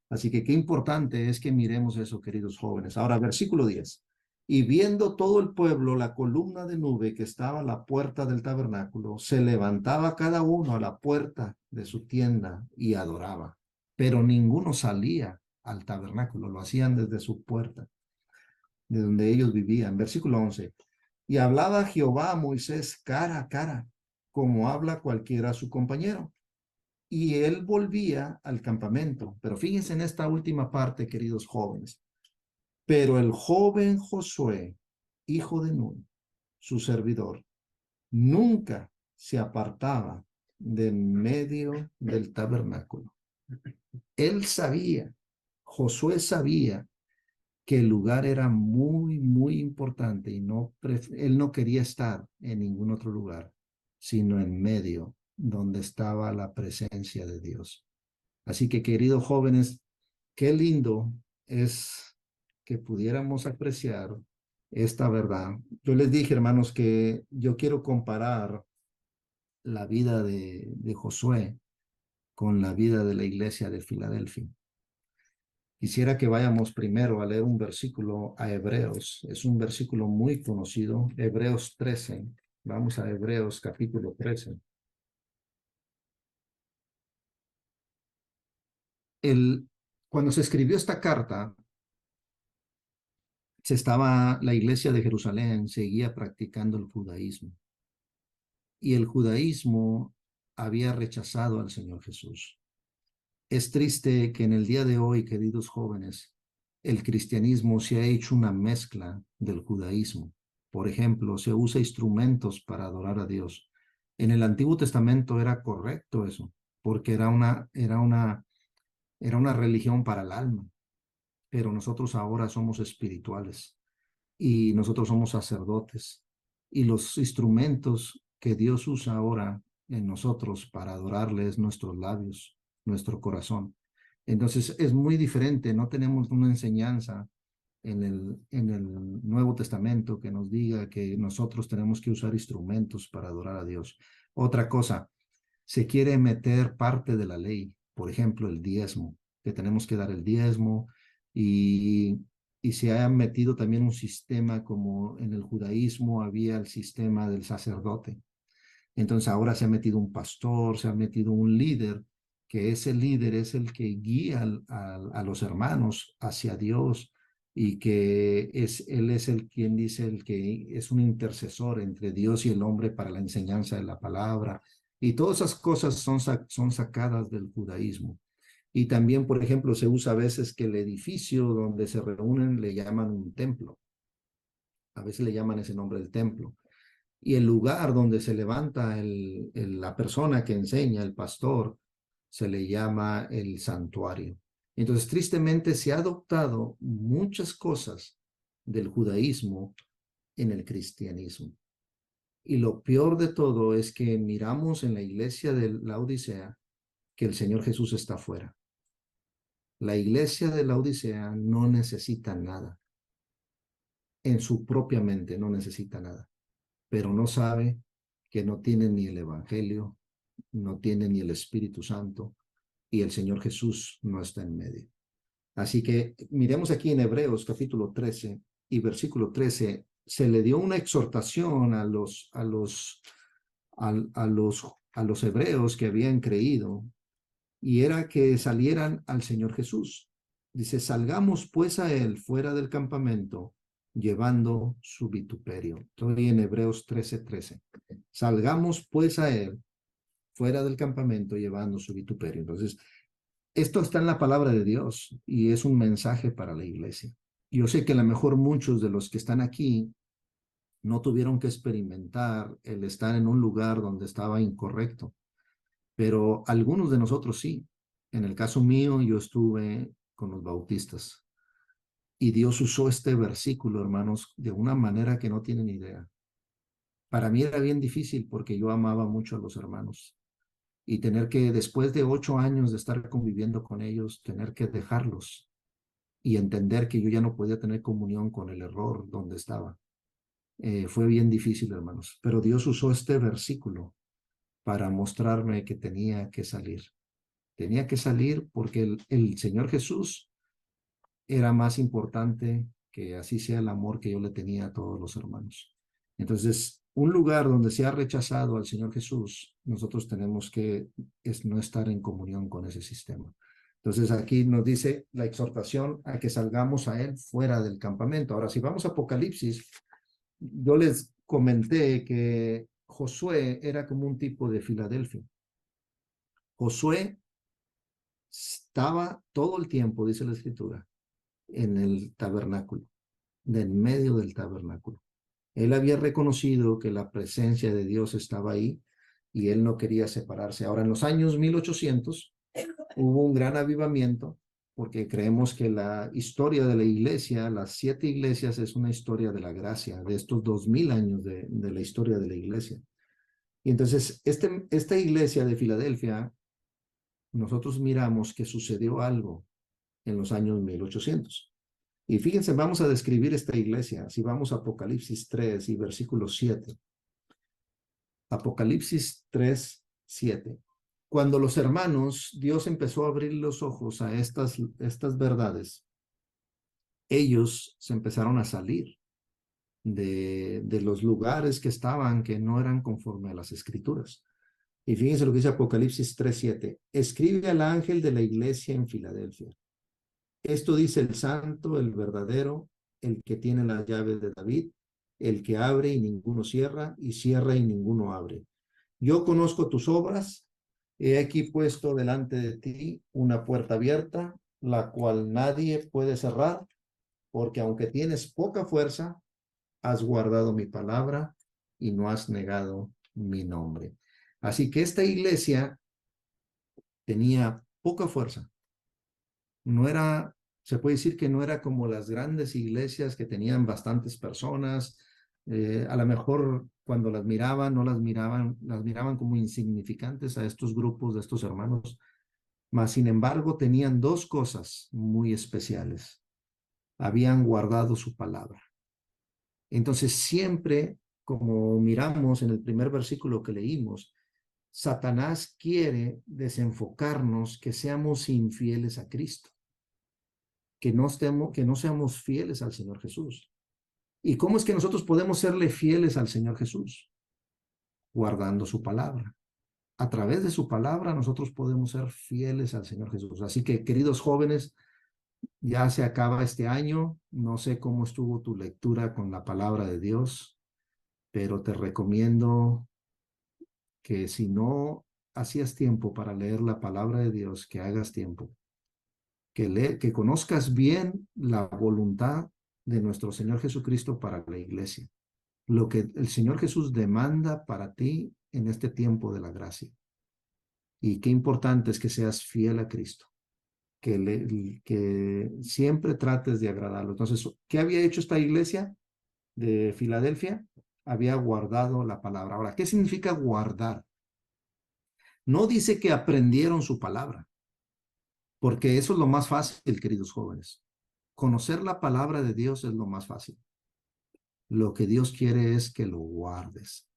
S2: Así que qué importante es que miremos eso, queridos jóvenes. Ahora, versículo 10. Y viendo todo el pueblo la columna de nube que estaba a la puerta del tabernáculo, se levantaba cada uno a la puerta de su tienda y adoraba. Pero ninguno salía al tabernáculo, lo hacían desde su puerta, de donde ellos vivían. Versículo 11. Y hablaba Jehová a Moisés cara a cara, como habla cualquiera a su compañero. Y él volvía al campamento. Pero fíjense en esta última parte, queridos jóvenes. Pero el joven Josué, hijo de Nun, su servidor, nunca se apartaba de medio del tabernáculo. Él sabía, Josué sabía que el lugar era muy, muy importante y él no quería estar en ningún otro lugar, sino en medio, donde estaba la presencia de Dios. Así que, queridos jóvenes, qué lindo es que pudiéramos apreciar esta verdad. Yo les dije, hermanos, que yo quiero comparar la vida de Josué con la vida de la iglesia de Filadelfia. Quisiera que vayamos primero a leer un versículo a Hebreos. Es un versículo muy conocido, Hebreos 13. Vamos a Hebreos capítulo 13. Cuando se escribió esta carta, la iglesia de Jerusalén seguía practicando el judaísmo. Y el judaísmo había rechazado al Señor Jesús. Es triste que en el día de hoy, queridos jóvenes, el cristianismo se ha hecho una mezcla del judaísmo. Por ejemplo, se usa instrumentos para adorar a Dios. En el Antiguo Testamento era correcto eso, porque era una religión para el alma, pero nosotros ahora somos espirituales y nosotros somos sacerdotes. Y los instrumentos que Dios usa ahora en nosotros para adorarle es nuestros labios, nuestro corazón. Entonces es muy diferente, no tenemos una enseñanza en el Nuevo Testamento que nos diga que nosotros tenemos que usar instrumentos para adorar a Dios. Otra cosa, se quiere meter parte de la ley, por ejemplo, el diezmo, que tenemos que dar el diezmo y, y se ha metido también un sistema como en el judaísmo había el sistema del sacerdote. Entonces ahora se ha metido un pastor, se ha metido un líder, que ese líder es el que guía a los hermanos hacia Dios y que él es el quien dice el que es un intercesor entre Dios y el hombre para la enseñanza de la palabra. Y todas esas cosas son sacadas del judaísmo. Y también, por ejemplo, se usa a veces que el edificio donde se reúnen le llaman un templo. A veces le llaman ese nombre el templo. Y el lugar donde se levanta la persona que enseña, el pastor, se le llama el santuario. Entonces, tristemente, se ha adoptado muchas cosas del judaísmo en el cristianismo. Y lo peor de todo es que miramos en la iglesia de la Odisea que el Señor Jesús está fuera. La iglesia de la Odisea no necesita nada. En su propia mente no necesita nada, pero no sabe que no tiene ni el Evangelio, no tiene ni el Espíritu Santo y el Señor Jesús no está en medio. Así que miremos aquí en Hebreos capítulo 13 y versículo 13, se le dio una exhortación a los hebreos que habían creído y era que salieran al Señor Jesús. Dice, salgamos pues a él fuera del campamento llevando su vituperio. Estoy en Hebreos 13:13. Salgamos pues a él fuera del campamento llevando su vituperio. Entonces, esto está en la palabra de Dios y es un mensaje para la iglesia. Yo sé que a lo mejor muchos de los que están aquí no tuvieron que experimentar el estar en un lugar donde estaba incorrecto, pero algunos de nosotros sí. En el caso mío, yo estuve con los bautistas y Dios usó este versículo, hermanos, de una manera que no tienen idea. Para mí era bien difícil porque yo amaba mucho a los hermanos y tener que, después de 8 años de estar conviviendo con ellos, tener que dejarlos y entender que yo ya no podía tener comunión con el error donde estaba. Fue bien difícil, hermanos, pero Dios usó este versículo para mostrarme que tenía que salir. Tenía que salir porque el Señor Jesús era más importante que así sea el amor que yo le tenía a todos los hermanos. Entonces, un lugar donde se ha rechazado al Señor Jesús, nosotros tenemos que no estar en comunión con ese sistema. Entonces, aquí nos dice la exhortación a que salgamos a Él fuera del campamento. Ahora, si vamos a Apocalipsis, yo les comenté que Josué era como un tipo de Filadelfia. Josué estaba todo el tiempo, dice la Escritura, en el tabernáculo, de en medio del tabernáculo. Él había reconocido que la presencia de Dios estaba ahí y él no quería separarse. Ahora, en los años 1800 hubo un gran avivamiento porque creemos que la historia de la iglesia, las 7 iglesias, es una historia de la gracia, de estos 2000 años de la historia de la iglesia. Y entonces, esta iglesia de Filadelfia, nosotros miramos que sucedió algo en los años 1800. Y fíjense, vamos a describir esta iglesia. Si vamos a Apocalipsis 3 y versículo 7. Apocalipsis 3, 7. Cuando los hermanos, Dios empezó a abrir los ojos a estas verdades, ellos se empezaron a salir de los lugares que estaban, que no eran conforme a las escrituras. Y fíjense lo que dice Apocalipsis 3, 7. Escribe al ángel de la iglesia en Filadelfia. Esto dice el santo, el verdadero, el que tiene la llave de David, el que abre y ninguno cierra, y cierra y ninguno abre. Yo conozco tus obras, he aquí puesto delante de ti una puerta abierta, la cual nadie puede cerrar, porque aunque tienes poca fuerza, has guardado mi palabra y no has negado mi nombre. Así que esta iglesia tenía poca fuerza. No era, se puede decir que no era como las grandes iglesias que tenían bastantes personas. A lo mejor cuando las miraban, no las miraban como insignificantes a estos grupos de estos hermanos. Mas, sin embargo, tenían 2 cosas muy especiales. Habían guardado su palabra. Entonces, siempre, como miramos en el primer versículo que leímos, Satanás quiere desenfocarnos, que seamos infieles a Cristo, que no seamos fieles al Señor Jesús. ¿Y cómo es que nosotros podemos serle fieles al Señor Jesús? Guardando su palabra. A través de su palabra nosotros podemos ser fieles al Señor Jesús. Así que, queridos jóvenes, ya se acaba este año. No sé cómo estuvo tu lectura con la palabra de Dios, pero te recomiendo que si no hacías tiempo para leer la palabra de Dios, que hagas tiempo, que conozcas bien la voluntad de nuestro Señor Jesucristo para la iglesia, lo que el Señor Jesús demanda para ti en este tiempo de la gracia. Y qué importante es que seas fiel a Cristo, que siempre trates de agradarlo. Entonces, ¿qué había hecho esta iglesia de Filadelfia? Había guardado la palabra. Ahora, ¿qué significa guardar? No dice que aprendieron su palabra, porque eso es lo más fácil, queridos jóvenes. Conocer la palabra de Dios es lo más fácil. Lo que Dios quiere es que lo guardes.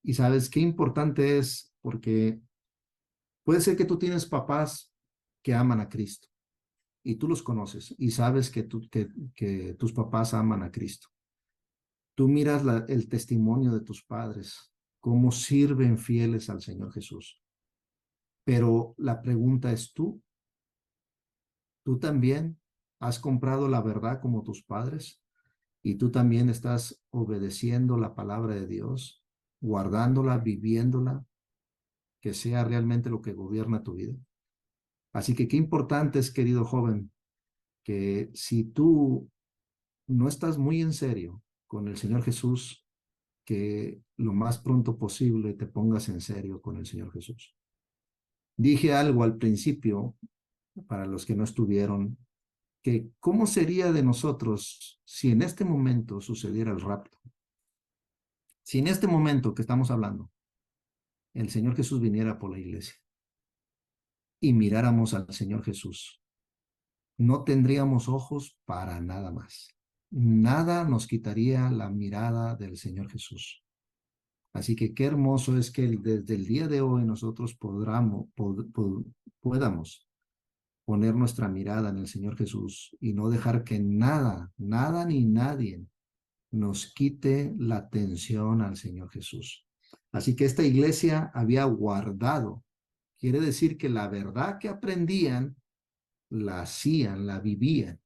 S2: Y sabes qué importante es, porque puede ser que tú tienes papás que aman a Cristo y tú los conoces y sabes que tus papás aman a Cristo. Tú miras el testimonio de tus padres, cómo sirven fieles al Señor Jesús. Pero la pregunta es ¿tú también has comprado la verdad como tus padres? ¿Y tú también estás obedeciendo la palabra de Dios, guardándola, viviéndola, que sea realmente lo que gobierna tu vida? Así que qué importante es, querido joven, que si tú no estás muy en serio con el Señor Jesús, que lo más pronto posible te pongas en serio con el Señor Jesús. Dije algo al principio, para los que no estuvieron, que cómo sería de nosotros si en este momento sucediera el rapto. Si en este momento que estamos hablando, el Señor Jesús viniera por la iglesia y miráramos al Señor Jesús, no tendríamos ojos para nada más. nada nos quitaría la mirada del Señor Jesús. Así que qué hermoso es que desde el día de hoy nosotros podamos poner nuestra mirada en el Señor Jesús y no dejar que nada, nada ni nadie nos quite la atención al Señor Jesús. Así que esta iglesia había guardado, quiere decir que la verdad que aprendían, la hacían, la vivían.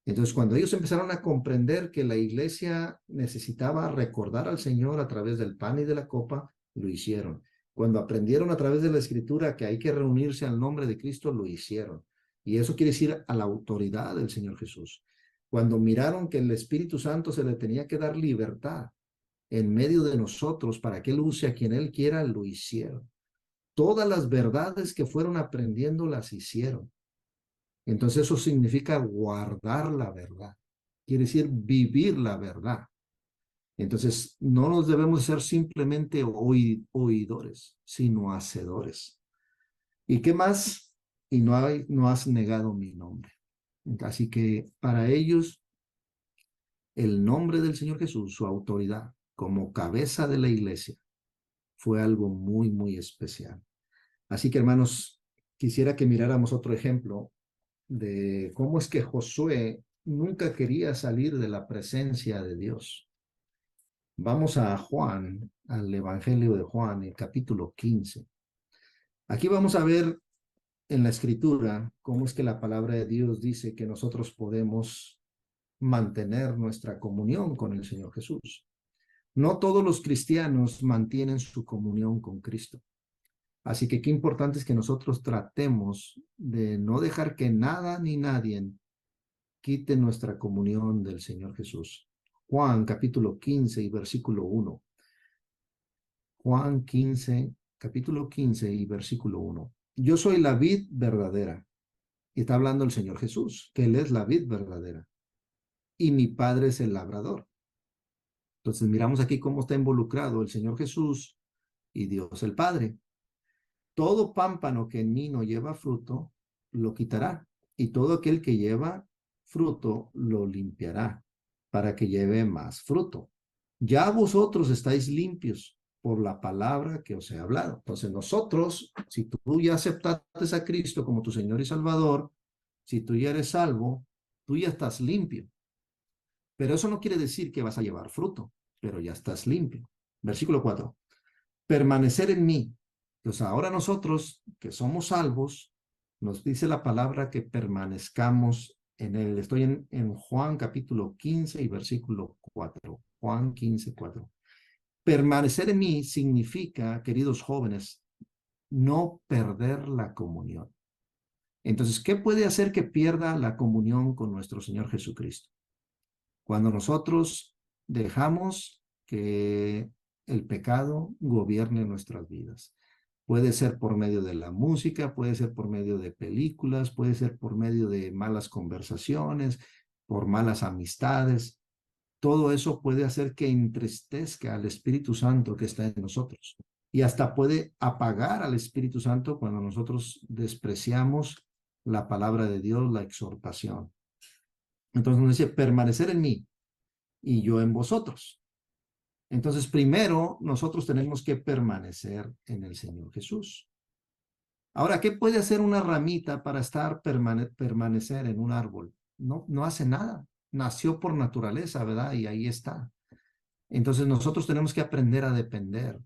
S2: Entonces, cuando ellos empezaron a comprender que la iglesia necesitaba recordar al Señor a través del pan y de la copa, lo hicieron. Cuando aprendieron a través de la escritura que hay que reunirse al nombre de Cristo, lo hicieron. Y eso quiere decir a la autoridad del Señor Jesús. Cuando miraron que el Espíritu Santo se le tenía que dar libertad en medio de nosotros para que Él use a quien Él quiera, lo hicieron. Todas las verdades que fueron aprendiendo las hicieron. Entonces eso significa guardar la verdad. Quiere decir vivir la verdad. Entonces no nos debemos ser simplemente oidores, sino hacedores. ¿Y qué más? Y no has negado mi nombre. Así que para ellos el nombre del Señor Jesús, su autoridad como cabeza de la iglesia, fue algo muy, muy especial. Así que hermanos, quisiera que miráramos otro ejemplo de cómo es que Josué nunca quería salir de la presencia de Dios. Vamos a Juan, al Evangelio de Juan, el capítulo 15. Aquí vamos a ver en la escritura cómo es que la palabra de Dios dice que nosotros podemos mantener nuestra comunión con el Señor Jesús. No todos los cristianos mantienen su comunión con Cristo. Así que qué importante es que nosotros tratemos de no dejar que nada ni nadie quite nuestra comunión del Señor Jesús. Juan capítulo 15 y versículo 1. Juan 15, capítulo 15 y versículo 1. Yo soy la vid verdadera. Y está hablando el Señor Jesús, que Él es la vid verdadera. Y mi Padre es el labrador. Entonces miramos aquí cómo está involucrado el Señor Jesús y Dios el Padre. Todo pámpano que en mí no lleva fruto, lo quitará. Y todo aquel que lleva fruto, lo limpiará, para que lleve más fruto. Ya vosotros estáis limpios por la palabra que os he hablado. Entonces nosotros, si tú ya aceptaste a Cristo como tu Señor y Salvador, si tú ya eres salvo, tú ya estás limpio. Pero eso no quiere decir que vas a llevar fruto, pero ya estás limpio. Versículo 4. Permanecer en mí. Entonces ahora nosotros que somos salvos, nos dice la palabra que permanezcamos en él. Estoy en Juan capítulo 15 y versículo 4. Juan 15, 4. Permanecer en mí significa, queridos jóvenes, no perder la comunión. Entonces, ¿qué puede hacer que pierda la comunión con nuestro Señor Jesucristo? Cuando nosotros dejamos que el pecado gobierne nuestras vidas. Puede ser por medio de la música, puede ser por medio de películas, puede ser por medio de malas conversaciones, por malas amistades. Todo eso puede hacer que entristezca al Espíritu Santo que está en nosotros. Y hasta puede apagar al Espíritu Santo cuando nosotros despreciamos la palabra de Dios, la exhortación. Entonces nos dice, permanecer en mí y yo en vosotros. Entonces, primero, nosotros tenemos que permanecer en el Señor Jesús. Ahora, ¿qué puede hacer una ramita para permanecer en un árbol? No hace nada. Nació por naturaleza, ¿verdad? Y ahí está. Entonces, nosotros tenemos que aprender a depender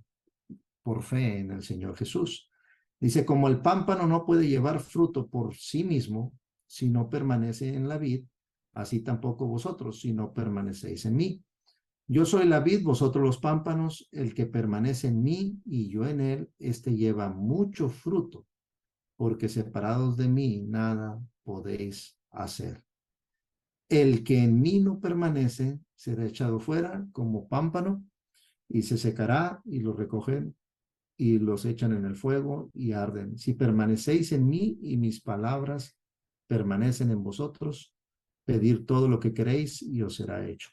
S2: por fe en el Señor Jesús. Dice, como el pámpano no puede llevar fruto por sí mismo si no permanece en la vid, así tampoco vosotros si no permanecéis en mí. Yo soy la vid, vosotros los pámpanos, el que permanece en mí y yo en él, este lleva mucho fruto, porque separados de mí nada podéis hacer. El que en mí no permanece será echado fuera como pámpano y se secará y lo recogen y los echan en el fuego y arden. Si permanecéis en mí y mis palabras permanecen en vosotros, pedid todo lo que queréis y os será hecho.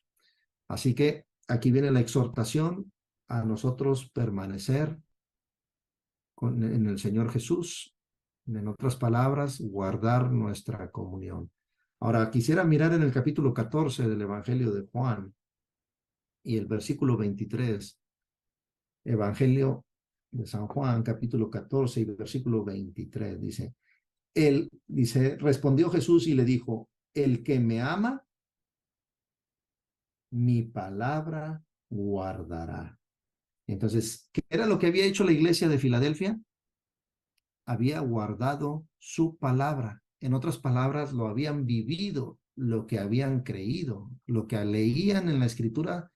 S2: Así que aquí viene la exhortación a nosotros permanecer en el Señor Jesús. En otras palabras, guardar nuestra comunión. Ahora, quisiera mirar en el capítulo 14 del Evangelio de Juan y el versículo 23. Evangelio de San Juan, capítulo 14 y versículo 23. Respondió Jesús y le dijo, el que me ama, mi palabra guardará. Entonces, ¿qué era lo que había hecho la iglesia de Filadelfia? Había guardado su palabra. En otras palabras, lo habían vivido, lo que habían creído, lo que leían en la escritura,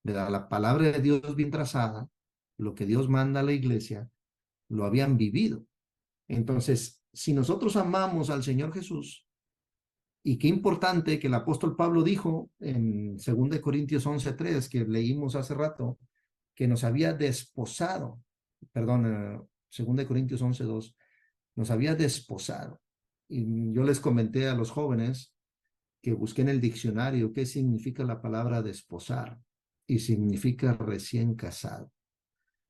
S2: ¿verdad? La palabra de Dios bien trazada, lo que Dios manda a la iglesia, lo habían vivido. Entonces, si nosotros amamos al Señor Jesús, y qué importante que el apóstol Pablo dijo en 2 Corintios 11:3, que leímos hace rato, que nos había desposado, perdón, 2 Corintios 11:2, nos había desposado. Y yo les comenté a los jóvenes que busqué en el diccionario qué significa la palabra desposar, y significa recién casado.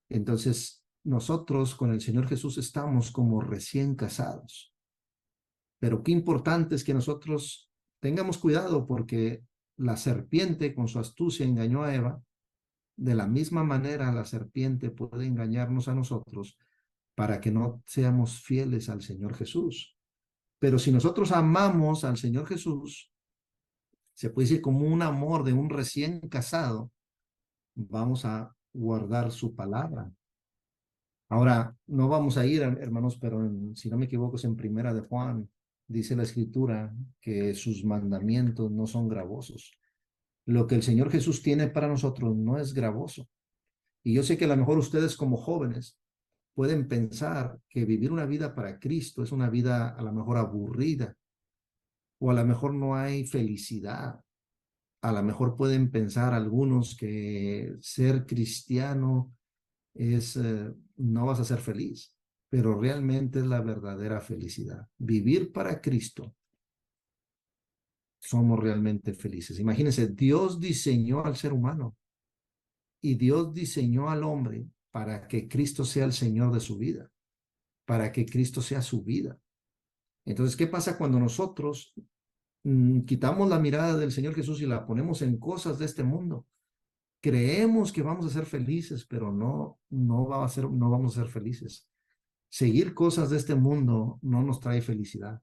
S2: Entonces, nosotros con el Señor Jesús estamos como recién casados. Pero qué importante es que nosotros tengamos cuidado, porque la serpiente con su astucia engañó a Eva. De la misma manera, la serpiente puede engañarnos a nosotros para que no seamos fieles al Señor Jesús. Pero si nosotros amamos al Señor Jesús, se puede decir como un amor de un recién casado, vamos a guardar su palabra. Ahora, no vamos a ir, hermanos, pero si no me equivoco, es en Primera de Juan, dice la Escritura que sus mandamientos no son gravosos. Lo que el Señor Jesús tiene para nosotros no es gravoso. Y yo sé que a lo mejor ustedes como jóvenes pueden pensar que vivir una vida para Cristo es una vida a lo mejor aburrida, o a lo mejor no hay felicidad. A lo mejor pueden pensar algunos que ser cristiano no vas a ser feliz, pero realmente es la verdadera felicidad. Vivir para Cristo, somos realmente felices. Imagínense, Dios diseñó al ser humano y Dios diseñó al hombre para que Cristo sea el Señor de su vida, para que Cristo sea su vida. Entonces, ¿qué pasa cuando nosotros quitamos la mirada del Señor Jesús y la ponemos en cosas de este mundo? Creemos que vamos a ser felices, pero no vamos a ser felices. Seguir cosas de este mundo no nos trae felicidad,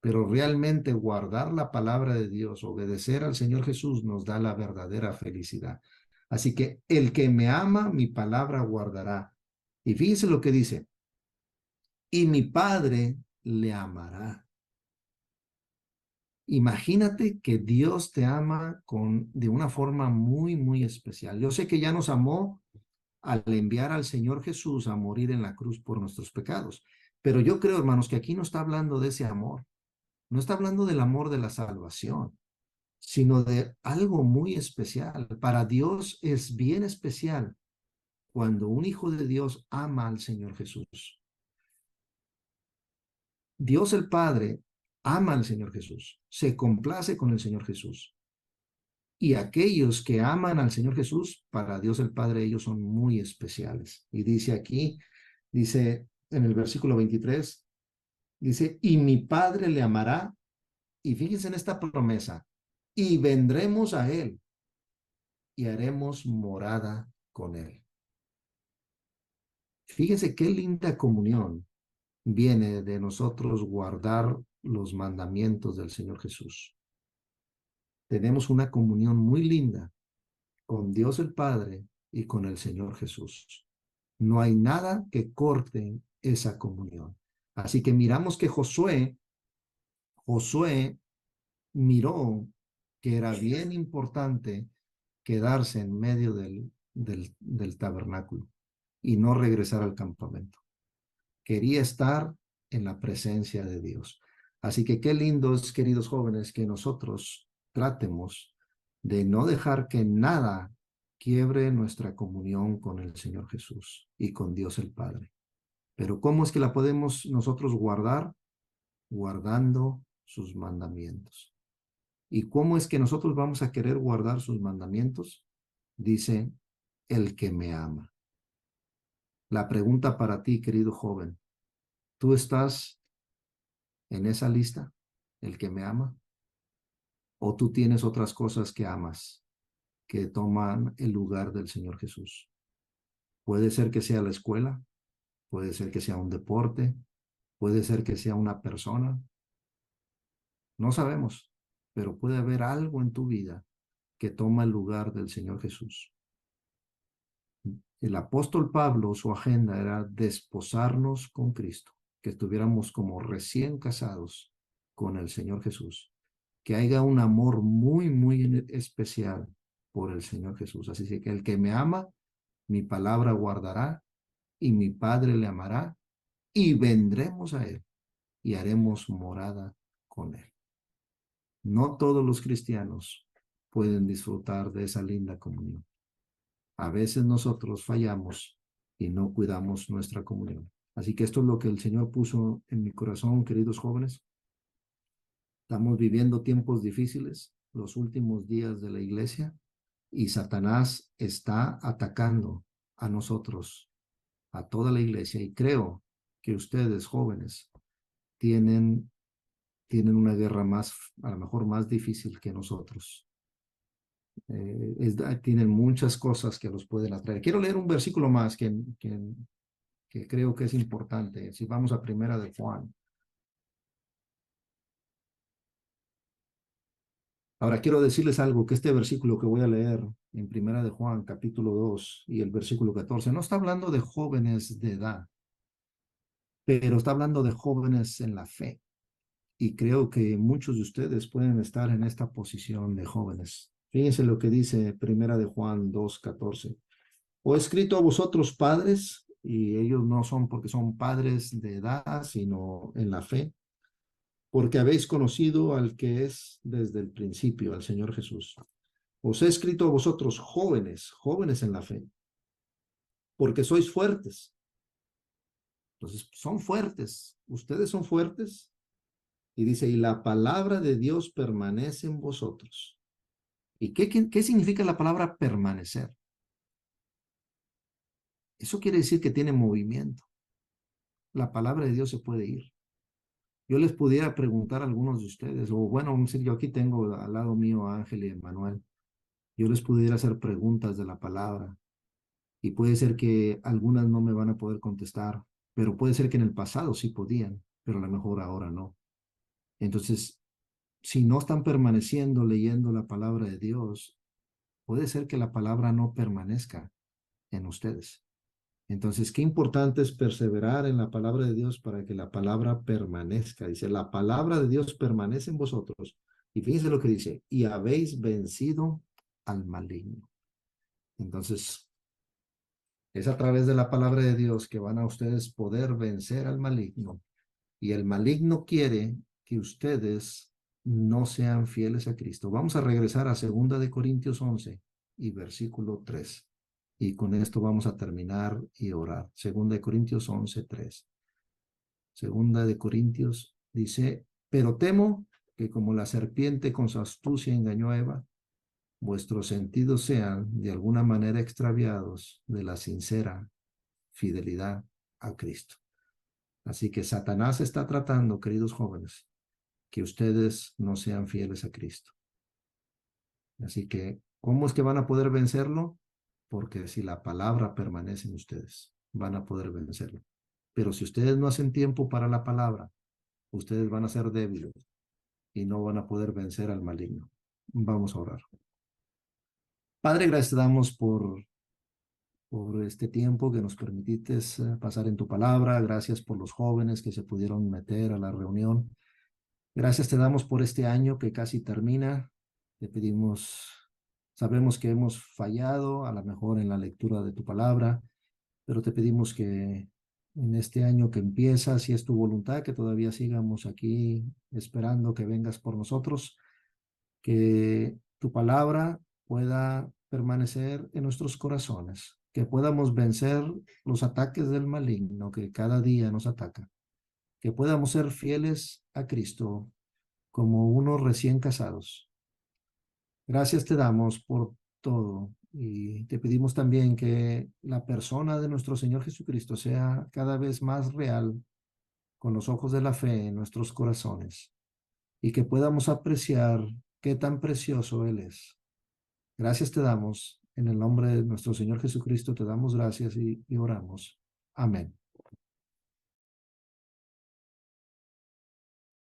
S2: pero realmente guardar la palabra de Dios, obedecer al Señor Jesús, nos da la verdadera felicidad. Así que el que me ama, mi palabra guardará. Y fíjense lo que dice, y mi Padre le amará. Imagínate que Dios te ama de una forma muy, muy especial. Yo sé que ya nos amó al enviar al Señor Jesús a morir en la cruz por nuestros pecados. Pero yo creo, hermanos, que aquí no está hablando de ese amor. No está hablando del amor de la salvación, sino de algo muy especial. Para Dios es bien especial cuando un hijo de Dios ama al Señor Jesús. Dios el Padre ama al Señor Jesús, se complace con el Señor Jesús. Y aquellos que aman al Señor Jesús, para Dios el Padre, ellos son muy especiales. Y dice en el versículo 23, dice, y mi Padre le amará. Y fíjense en esta promesa, y vendremos a él y haremos morada con él. Fíjense qué linda comunión viene de nosotros guardar los mandamientos del Señor Jesús. Tenemos una comunión muy linda con Dios el Padre y con el Señor Jesús. No hay nada que corte esa comunión. Así que miramos que Josué miró que era bien importante quedarse en medio del tabernáculo y no regresar al campamento. Quería estar en la presencia de Dios. Así que qué lindos, queridos jóvenes, que nosotros tratemos de no dejar que nada quiebre nuestra comunión con el Señor Jesús y con Dios el Padre. Pero ¿cómo es que la podemos nosotros guardar? Guardando sus mandamientos. ¿Y cómo es que nosotros vamos a querer guardar sus mandamientos? Dice, el que me ama. La pregunta para ti, querido joven, ¿tú estás en esa lista? ¿El que me ama? ¿O tú tienes otras cosas que amas que toman el lugar del Señor Jesús? Puede ser que sea la escuela, puede ser que sea un deporte, puede ser que sea una persona. No sabemos, pero puede haber algo en tu vida que toma el lugar del Señor Jesús. El apóstol Pablo, su agenda era desposarnos con Cristo, que estuviéramos como recién casados con el Señor Jesús, que haya un amor muy, muy especial por el Señor Jesús. Así que el que me ama, mi palabra guardará, y mi Padre le amará, y vendremos a él y haremos morada con él. No todos los cristianos pueden disfrutar de esa linda comunión. A veces nosotros fallamos y no cuidamos nuestra comunión. Así que esto es lo que el Señor puso en mi corazón, queridos jóvenes. Estamos viviendo tiempos difíciles, los últimos días de la iglesia, y Satanás está atacando a nosotros, a toda la iglesia, y creo que ustedes, jóvenes, tienen una guerra más, a lo mejor más difícil que nosotros. Tienen muchas cosas que los pueden atraer. Quiero leer un versículo más que creo que es importante. Si vamos a Primera de Juan. Ahora quiero decirles algo, que este versículo que voy a leer en Primera de Juan, capítulo 2 y el versículo 14, no está hablando de jóvenes de edad, pero está hablando de jóvenes en la fe. Y creo que muchos de ustedes pueden estar en esta posición de jóvenes. Fíjense lo que dice Primera de Juan 2:14. O he escrito a vosotros padres, y ellos no son porque son padres de edad, sino en la fe, porque habéis conocido al que es desde el principio, al Señor Jesús. Os he escrito a vosotros jóvenes, jóvenes en la fe, porque sois fuertes. Entonces, son fuertes. Ustedes son fuertes. Y dice, y la palabra de Dios permanece en vosotros. ¿Y qué significa la palabra permanecer? Eso quiere decir que tiene movimiento. La palabra de Dios se puede ir. Yo les pudiera preguntar a algunos de ustedes, o bueno, vamos a decir, yo aquí tengo al lado mío a Ángel y Emanuel. Yo les pudiera hacer preguntas de la palabra y puede ser que algunas no me van a poder contestar, pero puede ser que en el pasado sí podían, pero a lo mejor ahora no. Entonces, si no están permaneciendo leyendo la palabra de Dios, puede ser que la palabra no permanezca en ustedes. Entonces, qué importante es perseverar en la palabra de Dios para que la palabra permanezca. Dice, la palabra de Dios permanece en vosotros. Y fíjense lo que dice, y habéis vencido al maligno. Entonces, es a través de la palabra de Dios que van a ustedes poder vencer al maligno. Y el maligno quiere que ustedes no sean fieles a Cristo. Vamos a regresar a 2 Corintios 11 y versículo 3. Y con esto vamos a terminar y orar. 2 Corintios 11:3. 2 Corintios dice, pero temo que como la serpiente con su astucia engañó a Eva, vuestros sentidos sean de alguna manera extraviados de la sincera fidelidad a Cristo. Así que Satanás está tratando, queridos jóvenes, que ustedes no sean fieles a Cristo. Así que, ¿cómo es que van a poder vencerlo? Porque si la palabra permanece en ustedes, van a poder vencerlo. Pero si ustedes no hacen tiempo para la palabra, ustedes van a ser débiles y no van a poder vencer al maligno. Vamos a orar. Padre, gracias te damos por este tiempo que nos permitiste pasar en tu palabra. Gracias por los jóvenes que se pudieron meter a la reunión. Gracias te damos por este año que casi termina. Te pedimos, sabemos que hemos fallado a lo mejor en la lectura de tu palabra, pero te pedimos que en este año que empieza, si es tu voluntad, que todavía sigamos aquí esperando que vengas por nosotros, que tu palabra pueda permanecer en nuestros corazones, que podamos vencer los ataques del maligno que cada día nos ataca, que podamos ser fieles a Cristo como unos recién casados. Gracias te damos por todo y te pedimos también que la persona de nuestro Señor Jesucristo sea cada vez más real con los ojos de la fe en nuestros corazones y que podamos apreciar qué tan precioso Él es. Gracias te damos. En el nombre de nuestro Señor Jesucristo te damos gracias y oramos. Amén.